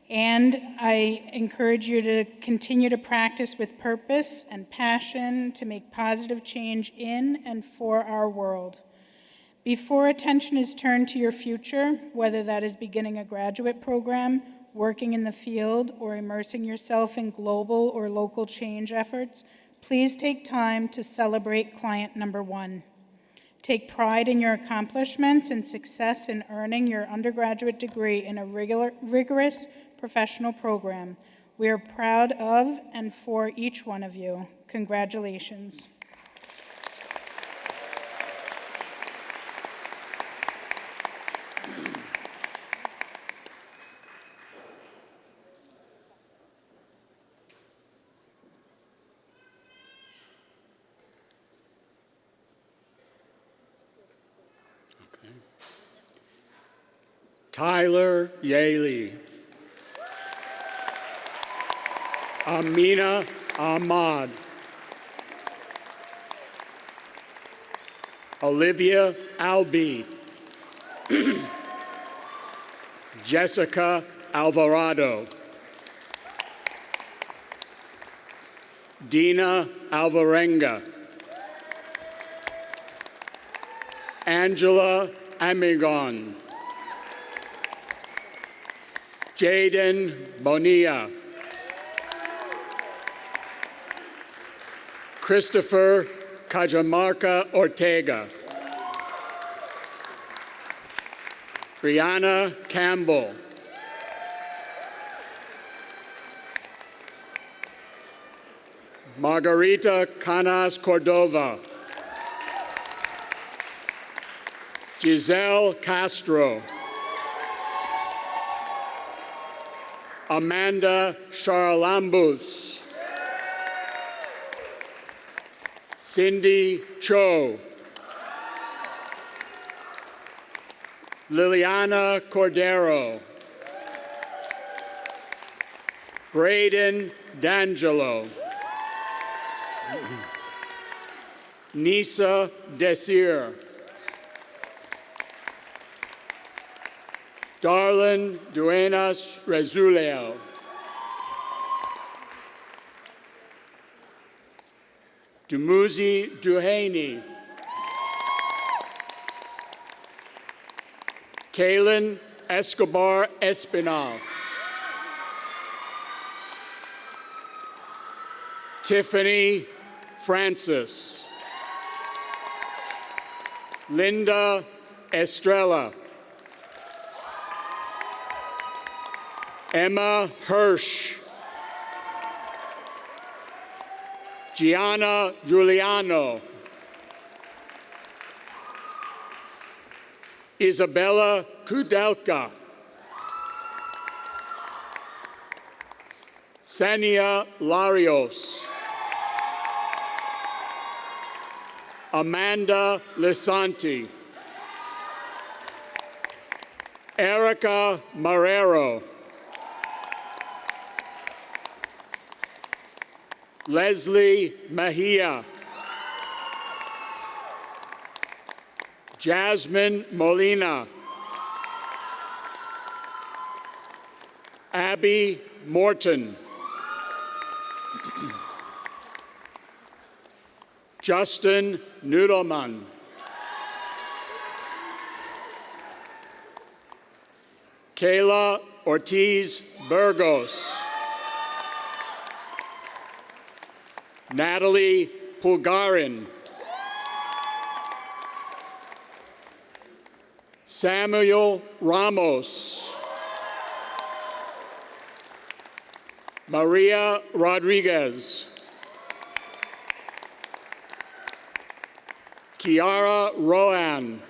And I encourage you to continue to practice with purpose and passion to make positive change in and for our world. Before attention is turned to your future, whether that is beginning a graduate program, working in the field, or immersing yourself in global or local change efforts, please take time to celebrate client number one. Take pride in your accomplishments and success in earning your undergraduate degree in a rigorous professional program, We are proud of and for each one of you. Congratulations. Tyler Yaley. Amina Ahmad. Olivia Albee. Jessica Alvarado. Dina Alvarenga. Angela Amigon. Jaden Bonilla. Christopher Cajamarca Ortega. Brianna Campbell. Margarita Canas Cordova. Giselle Castro. Amanda Charlambus. Cindy Cho. Liliana Cordero. Braden D'Angelo. Nisa Desir. Darlin Duenas Rezuleo. Dumuzi Duhaney. Kaylin Escobar Espinal. Tiffany Francis. Linda Estrella. Emma Hirsch. Gianna Giuliano. Isabella Kudelka. Sania Larios. Amanda Lisanti. Erica Marrero. Leslie Mejia. Jasmine Molina. Abby Morton. Justin Nudelman. Kayla Ortiz Burgos. Natalie Pulgarin. Samuel Ramos. Maria Rodriguez. Kiara Rowan.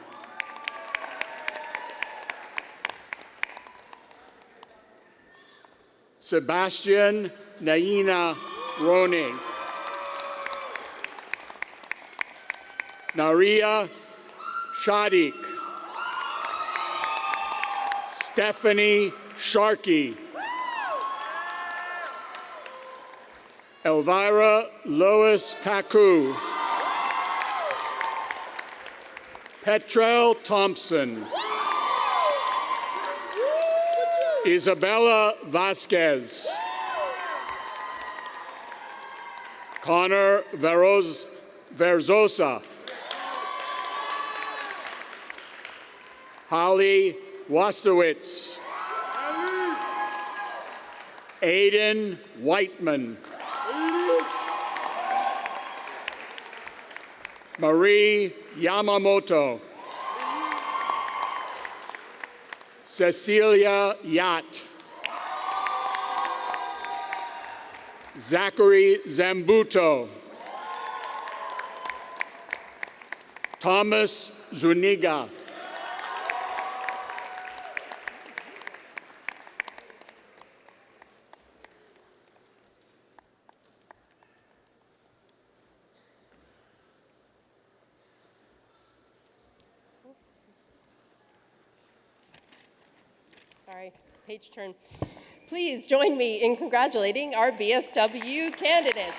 Sebastian Naina Roni. Naria Shadik. Stephanie Sharkey. Elvira Lois Taku. Petrel Thompson. Isabella Vasquez. Connor Verzosa. Holly Wastowitz. Aiden Whiteman. Marie Yamamoto. Cecilia Yatt. Zachary Zambuto. Thomas Zuniga. Sorry, page turn. Please join me in congratulating our BSW candidates.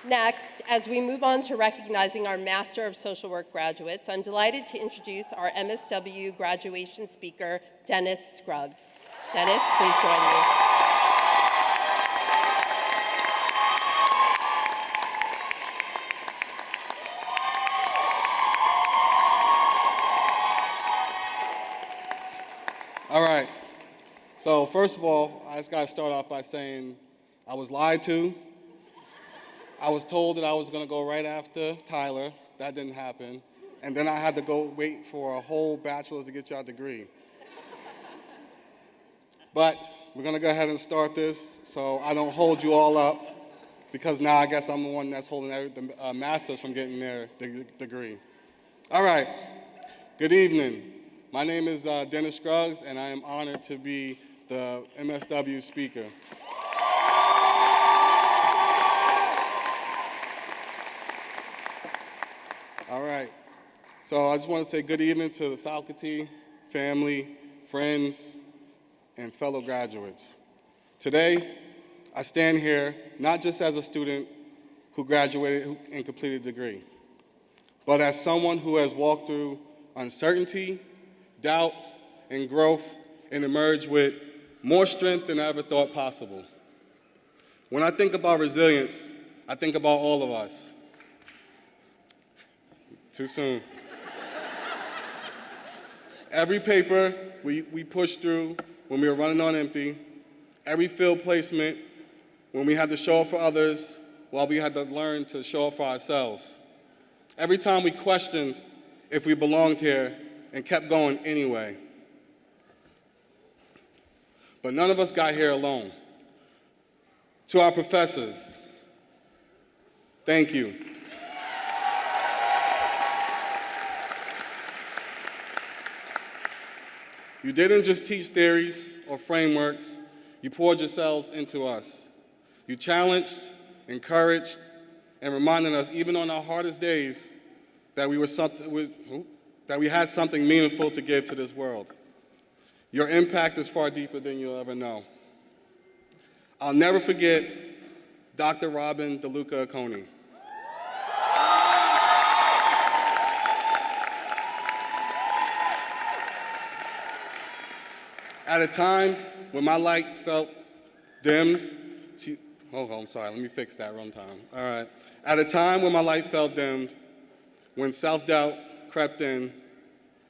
Next, as we move on to recognizing our Master of Social Work graduates, I'm delighted to introduce our MSW graduation speaker, Dennis Scruggs. Dennis, please join me. All right. So first of all, I just got to start off by saying I was lied to. I was told that I was going to go right after Tyler. That didn't happen. And then I had to go wait for a whole bachelor's to get your degree. But we're going to go ahead and start this so I don't hold you all up, because now I guess I'm the one that's holding the masters from getting their degree. All right. Good evening. My name is Dennis Scruggs, and I am honored to be the MSW speaker. All right. So I just want to say good evening to the faculty, family, friends, and fellow graduates. Today, I stand here not just as a student who graduated and completed a degree, but as someone who has walked through uncertainty, doubt, and growth, and emerged with more strength than I ever thought possible. When I think about resilience, I think about all of us. Too soon. Every paper we pushed through when we were running on empty, every field placement when we had to show up for others while we had to learn to show up for ourselves. Every time we questioned if we belonged here and kept going anyway. But none of us got here alone. To our professors, thank you. You didn't just teach theories or frameworks, you poured yourselves into us. You challenged, encouraged, and reminded us, even on our hardest days, that we had something meaningful to give to this world. Your impact is far deeper than you'll ever know. I'll never forget Dr. Robin DeLuca Oconee. At a time when my light felt dimmed, I'm sorry, let me fix that one time. All right. At a time when my light felt dimmed, when self-doubt crept in,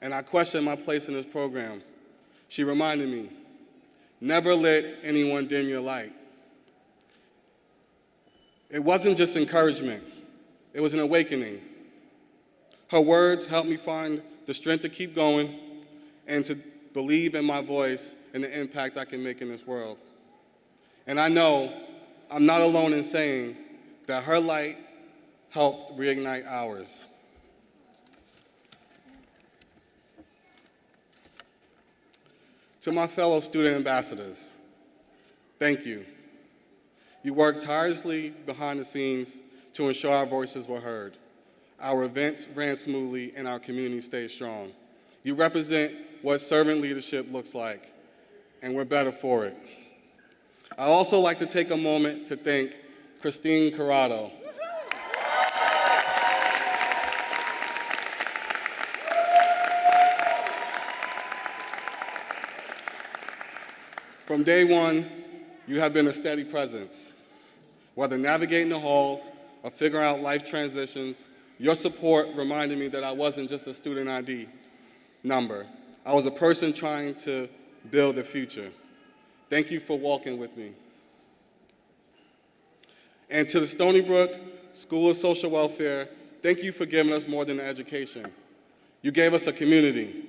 and I questioned my place in this program, she reminded me, never let anyone dim your light. It wasn't just encouragement, it was an awakening. Her words helped me find the strength to keep going and to believe in my voice and the impact I can make in this world. And I know I'm not alone in saying that her light helped reignite ours. To my fellow student ambassadors, thank you. You worked tirelessly behind the scenes to ensure our voices were heard. Our events ran smoothly and our community stayed strong. You represent what servant leadership looks like, and we're better for it. I'd also like to take a moment to thank Christine Corrado. From day one, you have been a steady presence. Whether navigating the halls or figuring out life transitions, your support reminded me that I wasn't just a student ID number. I was a person trying to build a future. Thank you for walking with me. And to the Stony Brook School of Social Welfare, thank you for giving us more than an education. You gave us a community.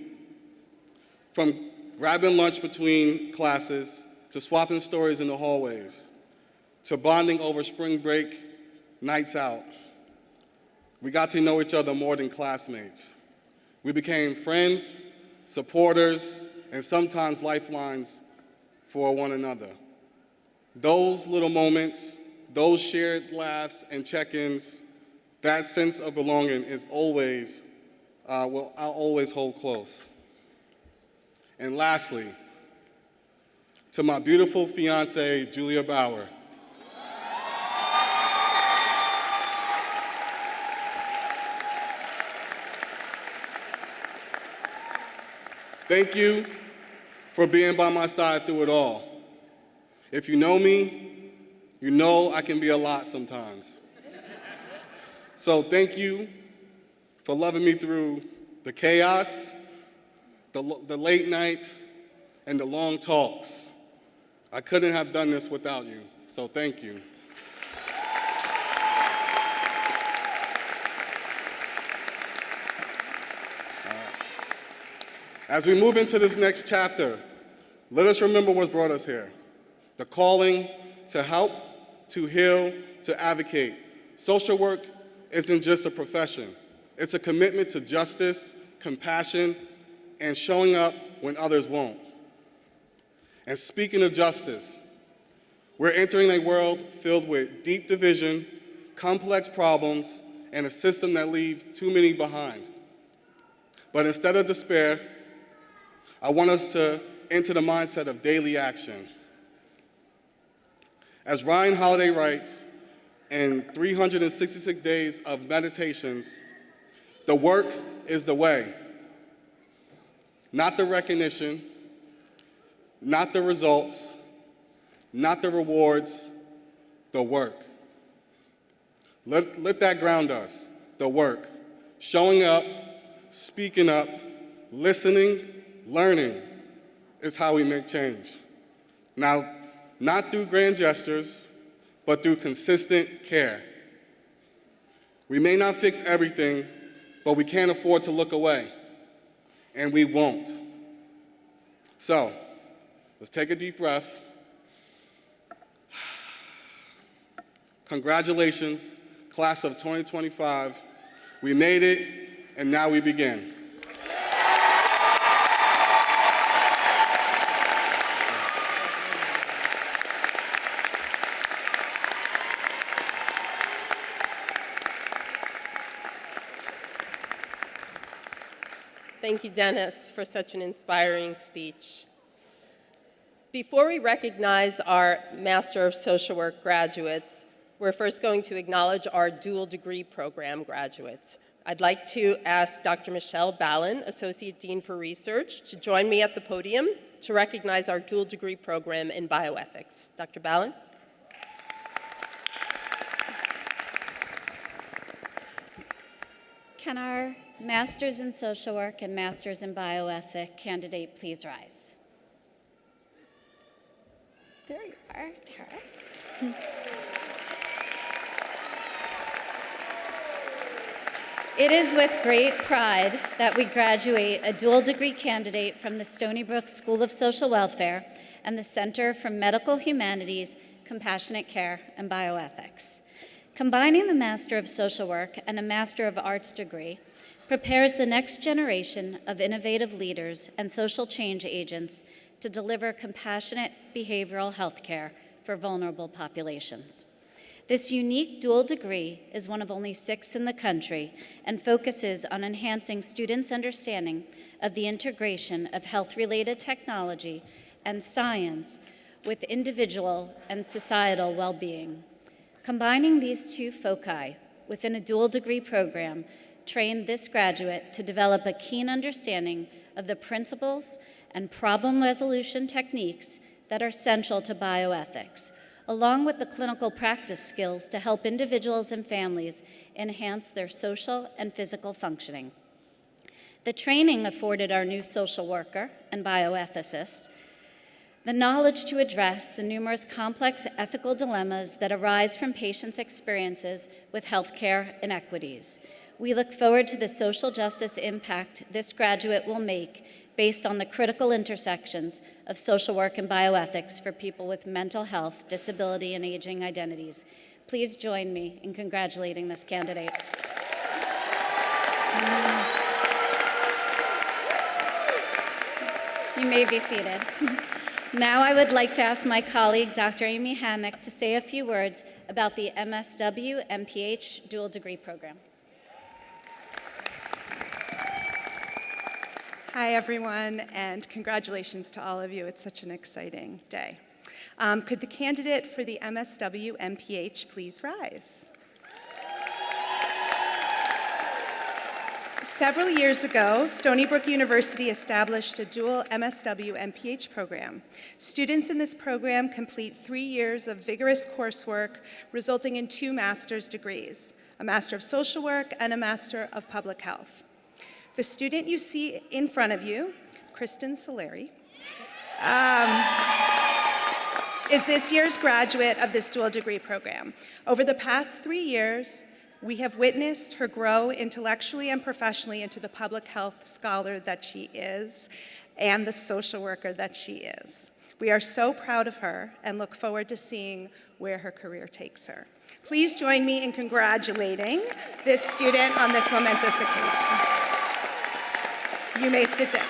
From grabbing lunch between classes, to swapping stories in the hallways, to bonding over spring break nights out. We got to know each other more than classmates. We became friends, supporters, and sometimes lifelines for one another. Those little moments, those shared laughs and check-ins, that sense of belonging is always, I'll always hold close. And lastly, to my beautiful fiancée, Julia Bauer. Thank you for being by my side through it all. If you know me, you know I can be a lot sometimes. So thank you for loving me through the chaos, the late nights, and the long talks. I couldn't have done this without you, so thank you. As we move into this next chapter, let us remember what brought us here. The calling to help, to heal, to advocate. Social work isn't just a profession. It's a commitment to justice, compassion, and showing up when others won't. And speaking of justice, we're entering a world filled with deep division, complex problems, and a system that leaves too many behind. But instead of despair, I want us to enter the mindset of daily action. As Ryan Holiday writes, in 366 days of meditations, the work is the way, not the recognition, not the results, not the rewards, the work. Let that ground us, the work. Showing up, speaking up, listening, learning is how we make change. Now, not through grand gestures, but through consistent care. We may not fix everything, but we can't afford to look away, and we won't. So, let's take a deep breath. Congratulations, class of 2025. We made it, and now we begin. Thank you, Dennis, for such an inspiring speech. Before we recognize our Master of Social Work graduates, we're first going to acknowledge our dual degree program graduates. I'd like to ask Dr. Michelle Ballin, Associate Dean for Research, to join me at the podium to recognize our dual degree program in bioethics. Dr. Ballin? Can our Masters in Social Work and Masters in Bioethics candidate please rise? There you are. There. It is with great pride that we graduate a dual degree candidate from the Stony Brook School of Social Welfare and the Center for Medical Humanities, Compassionate Care, and Bioethics. Combining the Master of Social Work and a Master of Arts degree prepares the next generation of innovative leaders and social change agents to deliver compassionate behavioral health care for vulnerable populations. This unique dual degree is one of only 6 in the country and focuses on enhancing students' understanding of the integration of health-related technology and science with individual and societal well-being. Combining these two foci within a dual degree program trained this graduate to develop a keen understanding of the principles and problem resolution techniques that are central to bioethics, along with the clinical practice skills to help individuals and families enhance their social and physical functioning. The training afforded our new social worker and bioethicists the knowledge to address the numerous complex ethical dilemmas that arise from patients' experiences with healthcare inequities. We look forward to the social justice impact this graduate will make based on the critical intersections of social work and bioethics for people with mental health, disability, and aging identities. Please join me in congratulating this candidate. You may be seated. Now I would like to ask my colleague, Dr. Amy Hammock, to say a few words about the MSW MPH dual degree program. Hi, everyone, and congratulations to all of you. It's such an exciting day. Could the candidate for the MSW MPH please rise? Several years ago, Stony Brook University established a dual MSW MPH program. Students in this program complete 3 years of vigorous coursework, resulting in 2 master's degrees, a Master of Social Work and a Master of Public Health. The student you see in front of you, Kristen Solari, is this year's graduate of this dual degree program. Over the past 3 years, we have witnessed her grow intellectually and professionally into the public health scholar that she is and the social worker that she is. We are so proud of her and look forward to seeing where her career takes her. Please join me in congratulating this student on this momentous occasion. You may sit down.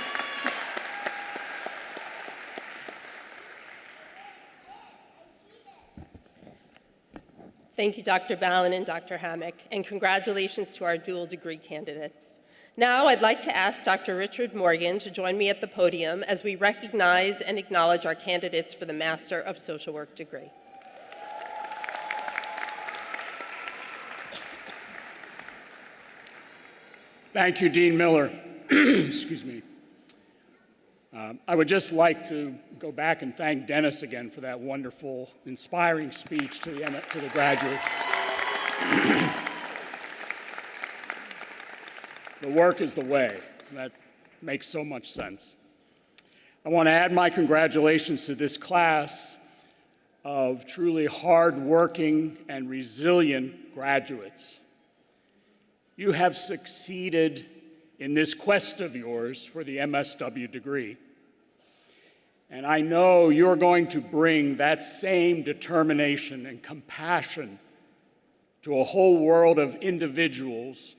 Thank you, Dr. Ballin and Dr. Hammock, and congratulations to our dual degree candidates. Now I'd like to ask Dr. Richard Morgan to join me at the podium as we recognize and acknowledge our candidates for the Master of Social Work degree. Thank you, Dean Miller. Excuse me. I would just like to go back and thank Dennis again for that wonderful, inspiring speech to the graduates. The work is the way. That makes so much sense. I want to add my congratulations to this class of truly hard-working and resilient graduates. You have succeeded in this quest of yours for the MSW degree. And I know you're going to bring that same determination and compassion to a whole world of individuals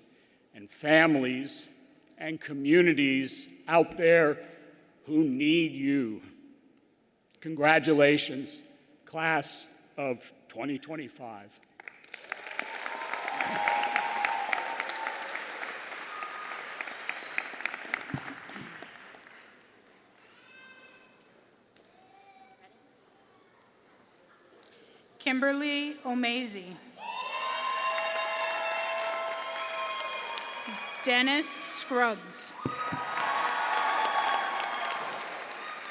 and families and communities out there who need you. Congratulations, class of 2025. Kimberly Omazy. Dennis Scruggs.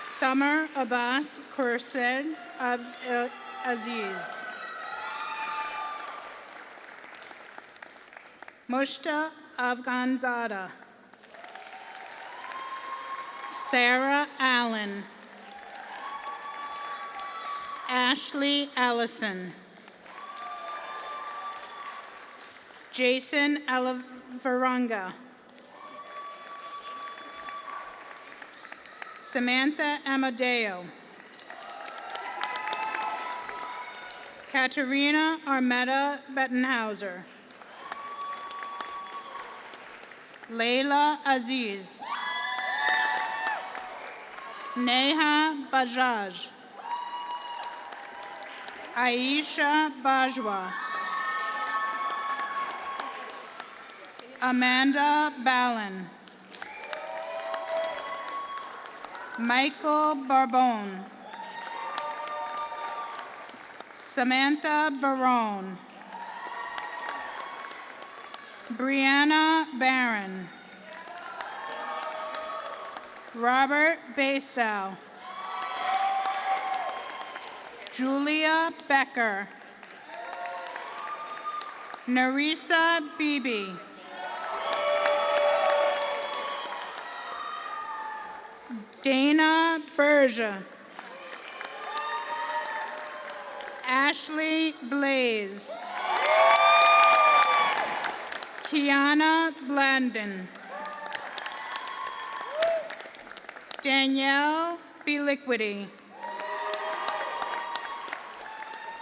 Summer Abbas Khurshid Abd Aziz. Mushta Afghanzada. Sarah Allen. Ashley Allison. Jason Alavaranga. Samantha Amadeo. Katerina Armetta Bettenhauser. Layla Aziz. Neha Bajaj. Aisha Bajwa. Amanda Ballin. Michael Barbone. Samantha Barone. Brianna Barron. Robert Bastow. Julia Becker. Narisa Bibi. Dana Berger. Ashley Blaze. Kiana Blandon. Danielle Beliquity.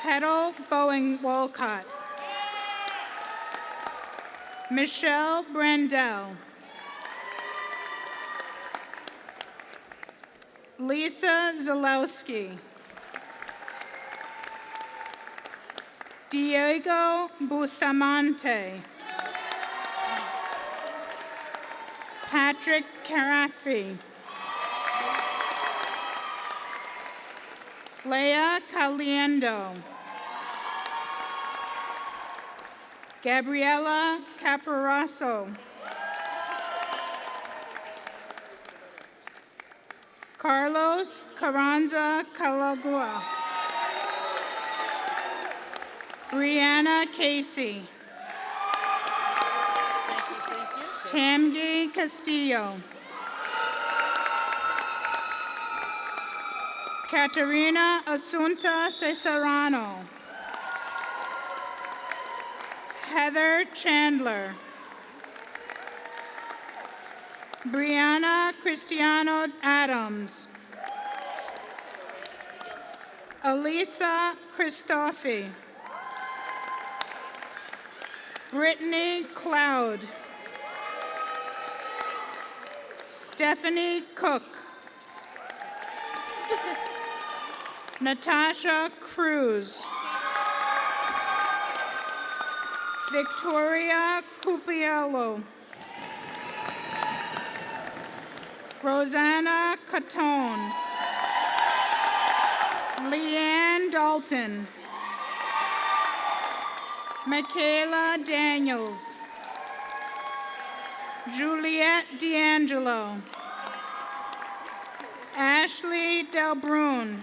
Petal Boeing Walcott. Michelle Brandell. Lisa Zalewski. Diego Bustamante. Patrick Carafi. Leah Caliendo. Gabriela Caparasso. Carlos Carranza Calagua. Brianna Casey. Tamgi Castillo. Caterina Asunta Cesarano. Heather Chandler. Brianna Cristiano Adams. Elisa Christophe. Brittany Cloud. Stephanie Cook. Natasha Cruz. Victoria Cupiello. Rosanna Catone. Leanne Dalton. Michaela Daniels. Juliette D'Angelo. Ashley Delbrun.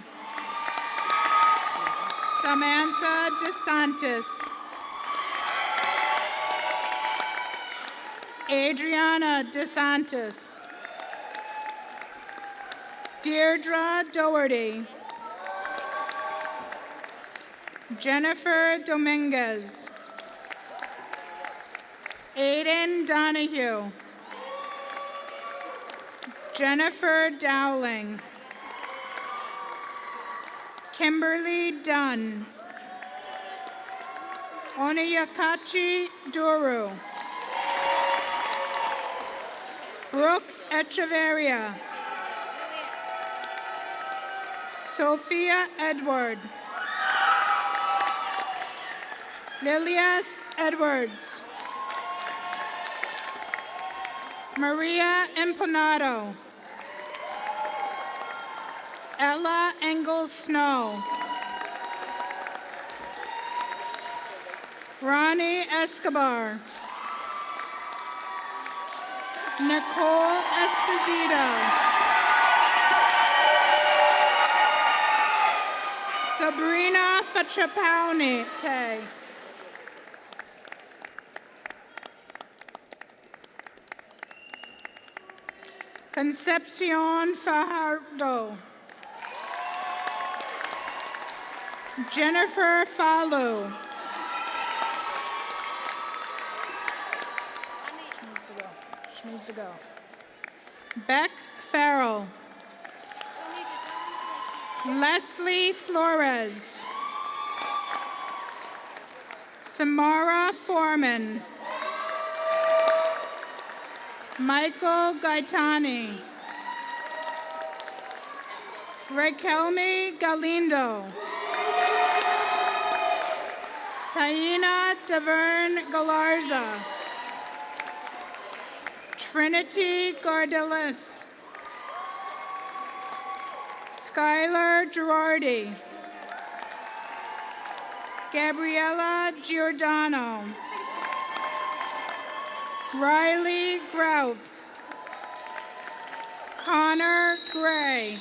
Samantha DeSantis. Adriana DeSantis. Deirdre Doherty. Jennifer Dominguez. Aiden Donahue. Jennifer Dowling. Kimberly Dunn. Oniyakachi Duru. Brooke Echeverria. Sophia Edward. Lilias Edwards. Maria Empanado. Ella Engels Snow. Ronnie Escobar. Nicole Esposito. Sabrina Fachapaune. Concepcion Fajardo. Jennifer Falu. She needs to go. Beck Farrell. Leslie Flores. Samara Foreman. Michael Gaetani. Raquelme Galindo. Taina Davern Galarza. Trinity Gardelis. Skylar Girardi. Gabriella Giordano. Riley Grout. Connor Gray.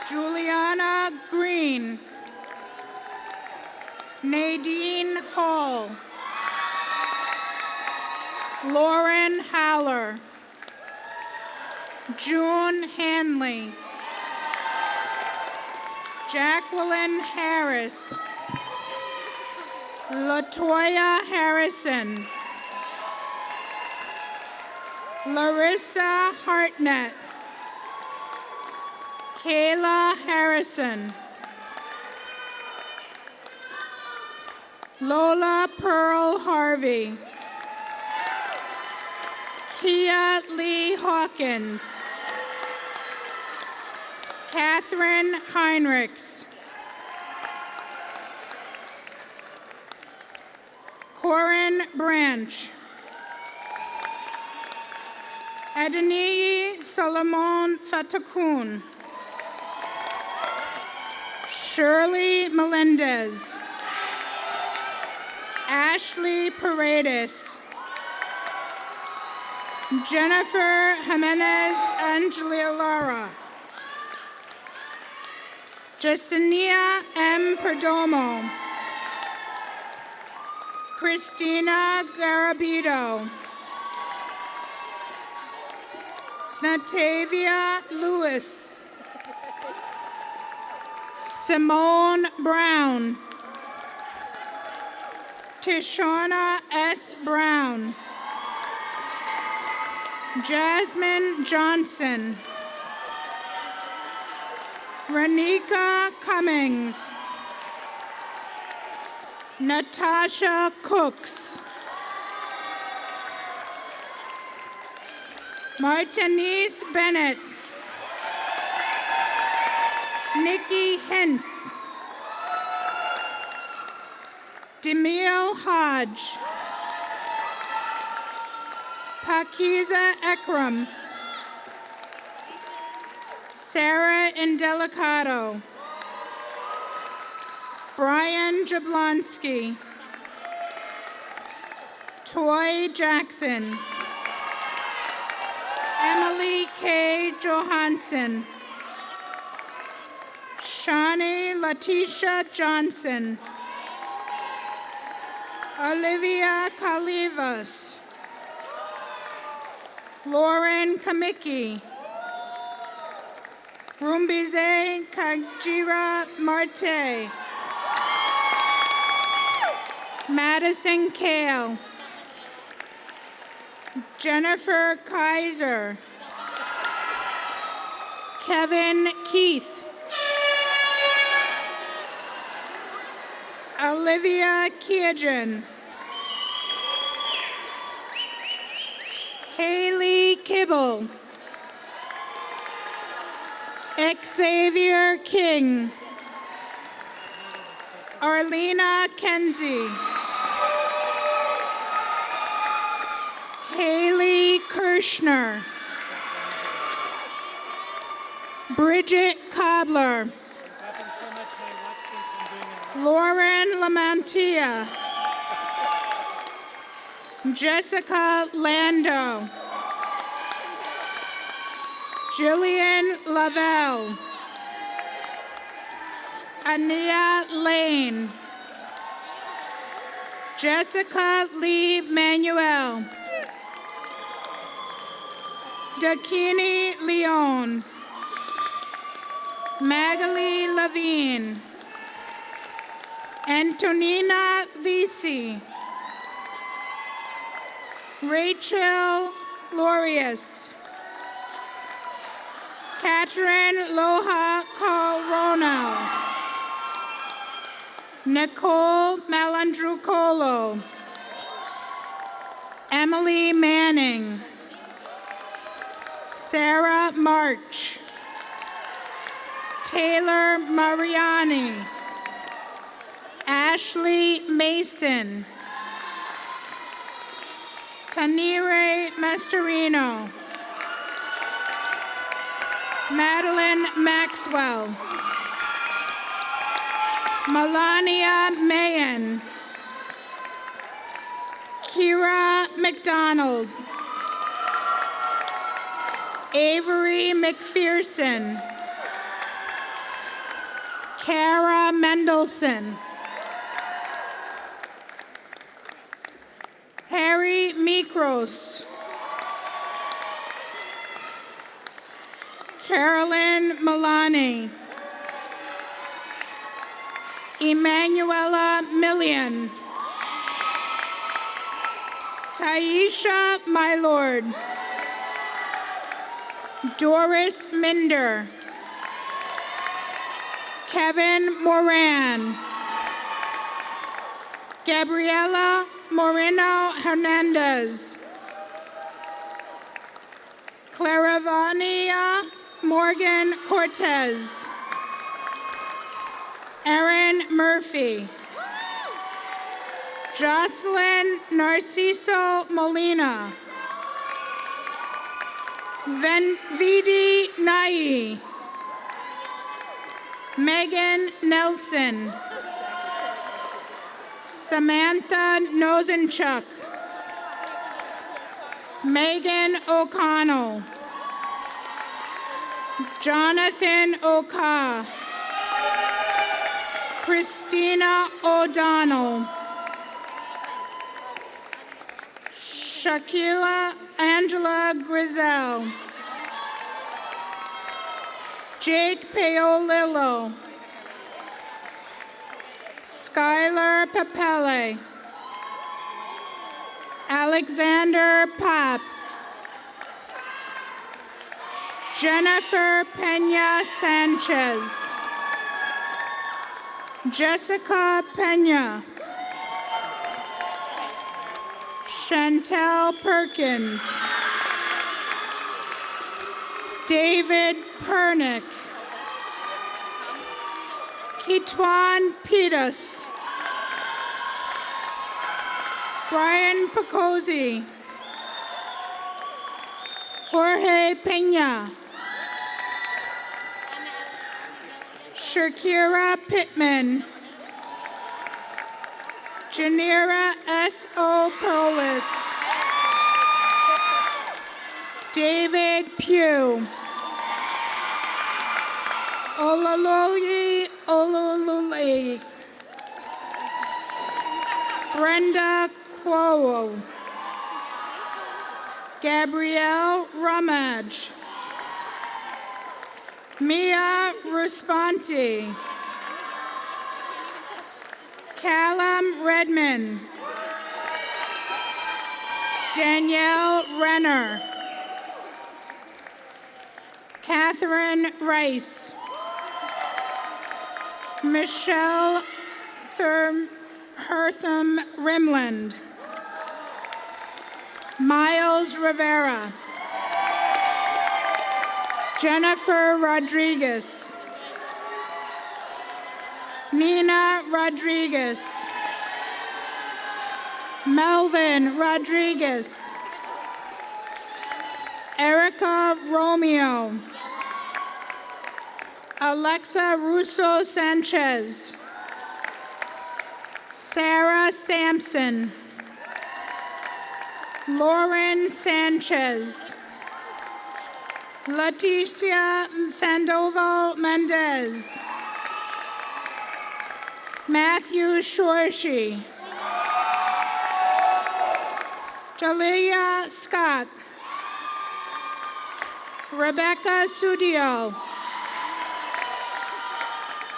Juliana Green. Nadine Hall. Lauren Haller. June Hanley. Jacqueline Harris. Latoya Harrison. Larissa Hartnett. Kayla Harrison. Lola Pearl Harvey. Kia Lee Hawkins. Catherine Heinrichs. Corin Branch. Adeniyi Solomon Fatakun. Shirley Melendez. Ashley Paredes. Jennifer Jimenez Angelara. Jasenia M. Perdomo. Christina Garabito. Natavia Lewis. Simone Brown. Tishana S. Brown. Jasmine Johnson. Renika Cummings. Natasha Cooks. Martinez Bennett. Nikki Hentz. Demille Hodge. Pakiza Ekram. Sarah Indelicato. Brian Jablonski. Toy Jackson. Emily K. Johansson. Shani Latisha Johnson. Olivia Calivas. Lauren Kamicki. Rumbize Kajira Marte. Madison Kale. Jennifer Kaiser. Kevin Keith. Olivia Kiajan. Haley Kibble. Xavier King. Arlena Kenzie. Haley Kirschner. Bridget Cobbler. Lauren Lamantia. Jessica Lando. Jillian Lavelle. Ania Lane. Jessica Lee Manuel. Dakini Leon. Magali Levine. Antonina Lisi. Rachel Lorius. Catherine Loha Corona. Nicole Malandrucolo. Emily Manning. Sarah March. Taylor Mariani. Ashley Mason. Tanire Mastorino. Madeline Maxwell. Melania Mayen. Kira McDonald. Avery McPherson. Kara Mendelson. Harry Mikros. Carolyn Milani. Emanuela Millian. Taisha Mylord. Doris Minder. Kevin Moran. Gabriela Moreno Hernandez. Claravania Morgan Cortez. Erin Murphy. Jocelyn Narciso Molina. Vidi Nai. Megan Nelson. Samantha Nosenchuk. Megan O'Connell. Jonathan Oka. Christina O'Donnell. Shaquila Angela Grizel. Jake Paolillo. Skylar Papele. Alexander Pop. Jennifer Pena Sanchez. Jessica Pena. Chantel Perkins. David Pernick. Kitwan Peters. Brian Picozzi. Jorge Pena. Shakira Pittman. Janira S.O. Polis. David Pugh. Olaloyi Olulule. Brenda Cuomo. Gabrielle Ramage. Mia Ruspanti. Callum Redman. Danielle Renner. Catherine Rice. Michelle Hertham Rimland. Miles Rivera. Jennifer Rodriguez. Nina Rodriguez. Melvin Rodriguez. Erica Romeo. Alexa Russo Sanchez. Sarah Sampson. Lauren Sanchez. Leticia Sandoval Mendez. Matthew Shorshi. Jalea Scott. Rebecca Sudio.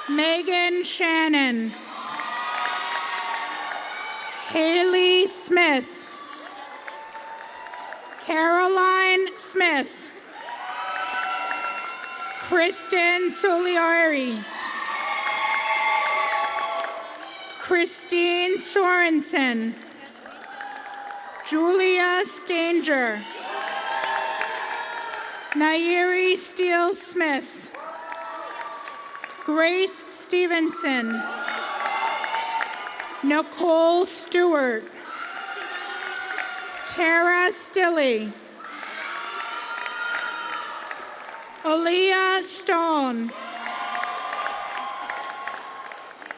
Megan Shannon. Haley Smith. Caroline Smith. Kristen Soliari. Christine Sorensen. Julia Stanger. Nairi Steele Smith. Grace Stevenson. Nicole Stewart. Tara Stilley. Aaliyah Stone.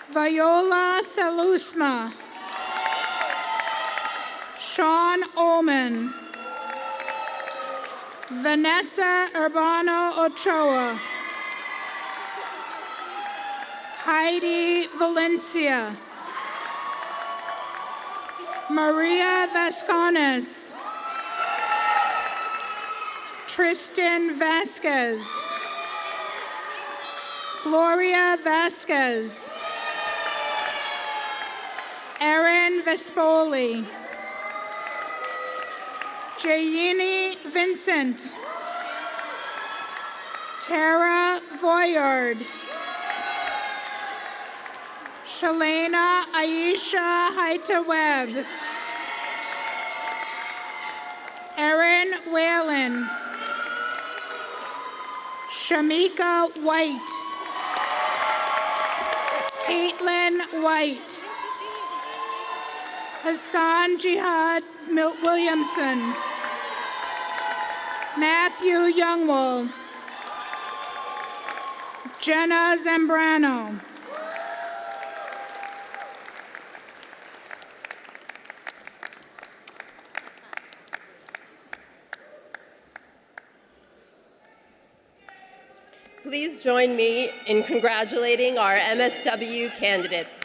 Viola Thelusma. Sean Ullman. Vanessa Urbano Ochoa. Heidi Valencia. Maria Vascones. Tristan Vasquez. Gloria Vasquez. Erin Vespoli. Jayini Vincent. Tara Voyard. Shalena Aisha Haita-Webb. Erin Whalen. Shamika White. Caitlin White. Hassan Jihad Williamson. Matthew Youngwall. Jenna Zambrano. Please join me in congratulating our MSW candidates.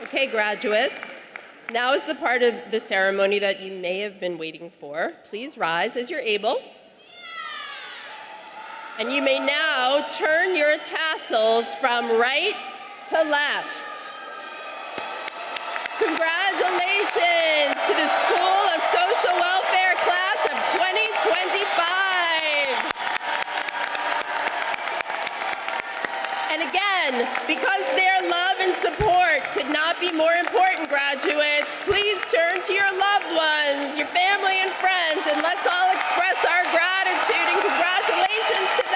Okay, graduates, now is the part of the ceremony that you may have been waiting for. Please rise as you're able. And you may now turn your tassels from right to left. Congratulations to the School of Social Welfare class of 2025. And again, because their love and support could not be more important, graduates, please turn to your loved ones, your family and friends, and let's all express our gratitude and congratulations to them.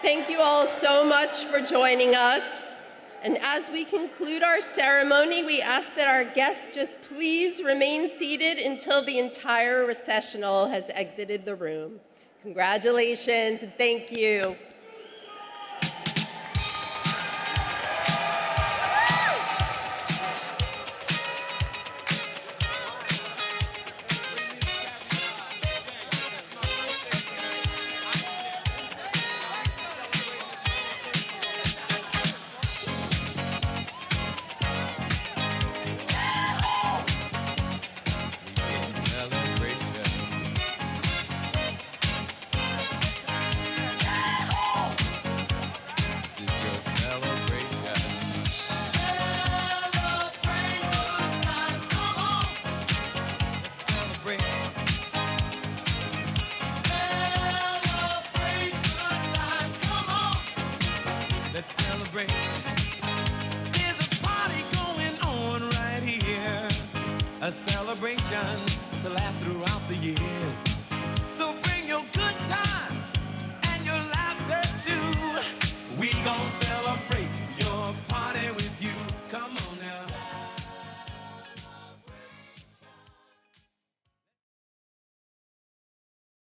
Thank you all so much for joining us. And as we conclude our ceremony, we ask that our guests just please remain seated until the entire recessional has exited the room. Congratulations and thank you. A celebration to last throughout the years. So bring your good times and your laughter too. We gon' celebrate.